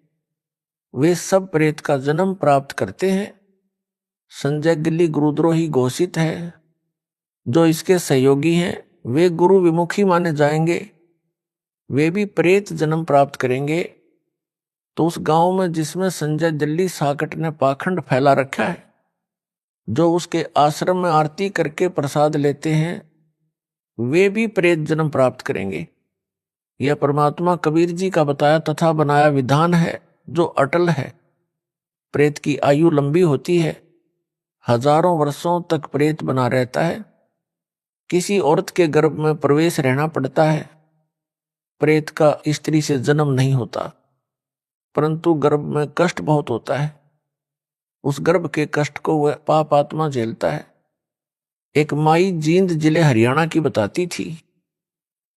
वे सब प्रेत का जन्म प्राप्त करते हैं। संजय गिल्ली गुरुद्रोही घोषित है। जो इसके सहयोगी हैं वे गुरु विमुखी माने जाएंगे, वे भी प्रेत जन्म प्राप्त करेंगे। तो उस गांव में जिसमें संजय दिल्ली साकट ने पाखंड फैला रखा है, जो उसके आश्रम में आरती करके प्रसाद लेते हैं, वे भी प्रेत जन्म प्राप्त करेंगे। यह परमात्मा कबीर जी का बताया तथा बनाया विधान है जो अटल है। प्रेत की आयु लंबी होती है, हजारों वर्षों तक प्रेत बना रहता है। किसी औरत के गर्भ में प्रवेश रहना पड़ता है। प्रेत का स्त्री से जन्म नहीं होता, परंतु गर्भ में कष्ट बहुत होता है। उस गर्भ के कष्ट को वह पाप आत्मा झेलता है। एक माई जींद जिले हरियाणा की बताती थी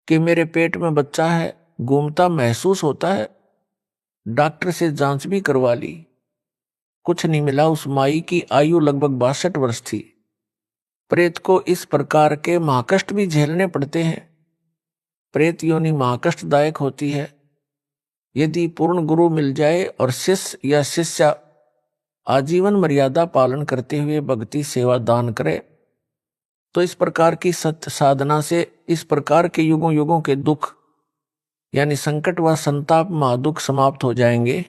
कि मेरे पेट में बच्चा है, घूमता महसूस होता है, डॉक्टर से जांच भी करवा ली, कुछ नहीं मिला। उस माई की आयु लगभग 62 वर्ष थी। प्रेत को इस प्रकार के महाकष्ट भी झेलने पड़ते हैं। प्रेत योनि महाकष्टदायक होती है। यदि पूर्ण गुरु मिल जाए और शिष्य या शिष्या आजीवन मर्यादा पालन करते हुए भक्ति सेवा दान करे, तो इस प्रकार की सत्य साधना से इस प्रकार के युगों युगों के दुख यानी संकट व संताप महादुख समाप्त हो जाएंगे।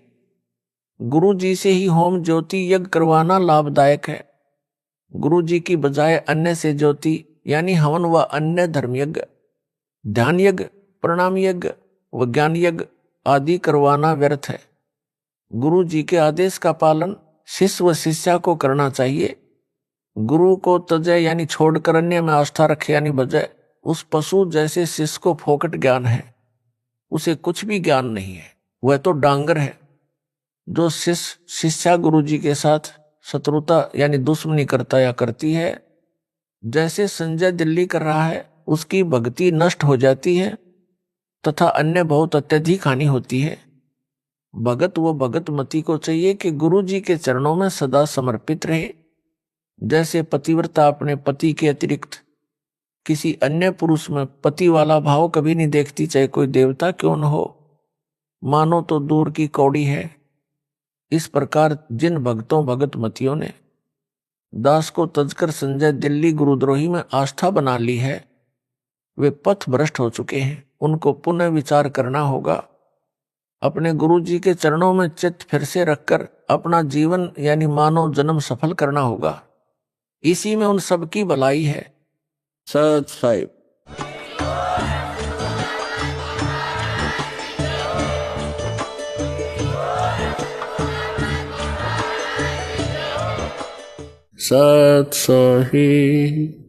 गुरु जी से ही होम ज्योति यज्ञ करवाना लाभदायक है। गुरु जी की बजाय अन्य से ज्योति यानी हवन व अन्य धर्म यज्ञ, ध्यान यज्ञ, प्रणाम यज्ञ व ज्ञान यज्ञ आदि करवाना व्यर्थ है। गुरु जी के आदेश का पालन शिष्य व शिष्या को करना चाहिए। गुरु को तजय यानी छोड़कर अन्य में आस्था रखे यानी बजाय उस पशु जैसे शिष्य को फोकट ज्ञान है, उसे कुछ भी ज्ञान नहीं है, वह तो डांगर है। जो शिष्य शिष्या गुरु जी के साथ शत्रुता यानी दुश्मनी करता या करती है, जैसे संजय दिल्ली कर रहा है, उसकी भक्ति नष्ट हो जाती है तथा अन्य बहुत अत्यधिक हानि होती है। भगत व भगत मती को चाहिए कि गुरु जी के चरणों में सदा समर्पित रहे। जैसे पतिव्रता अपने पति के अतिरिक्त किसी अन्य पुरुष में पति वाला भाव कभी नहीं देखती, चाहे कोई देवता क्यों न हो, मानो तो दूर की कौड़ी है। इस प्रकार जिन भक्तों भगत मतियों ने दास को तजकर संजय दिल्ली गुरुद्रोही में आस्था बना ली है, वे पथ भ्रष्ट हो चुके हैं। उनको पुनः विचार करना होगा। अपने गुरु जी के चरणों में चित्त फिर से रखकर अपना जीवन यानी मानव जन्म सफल करना होगा। इसी में उन सब की भलाई है। सत साहिब। सत साहिब।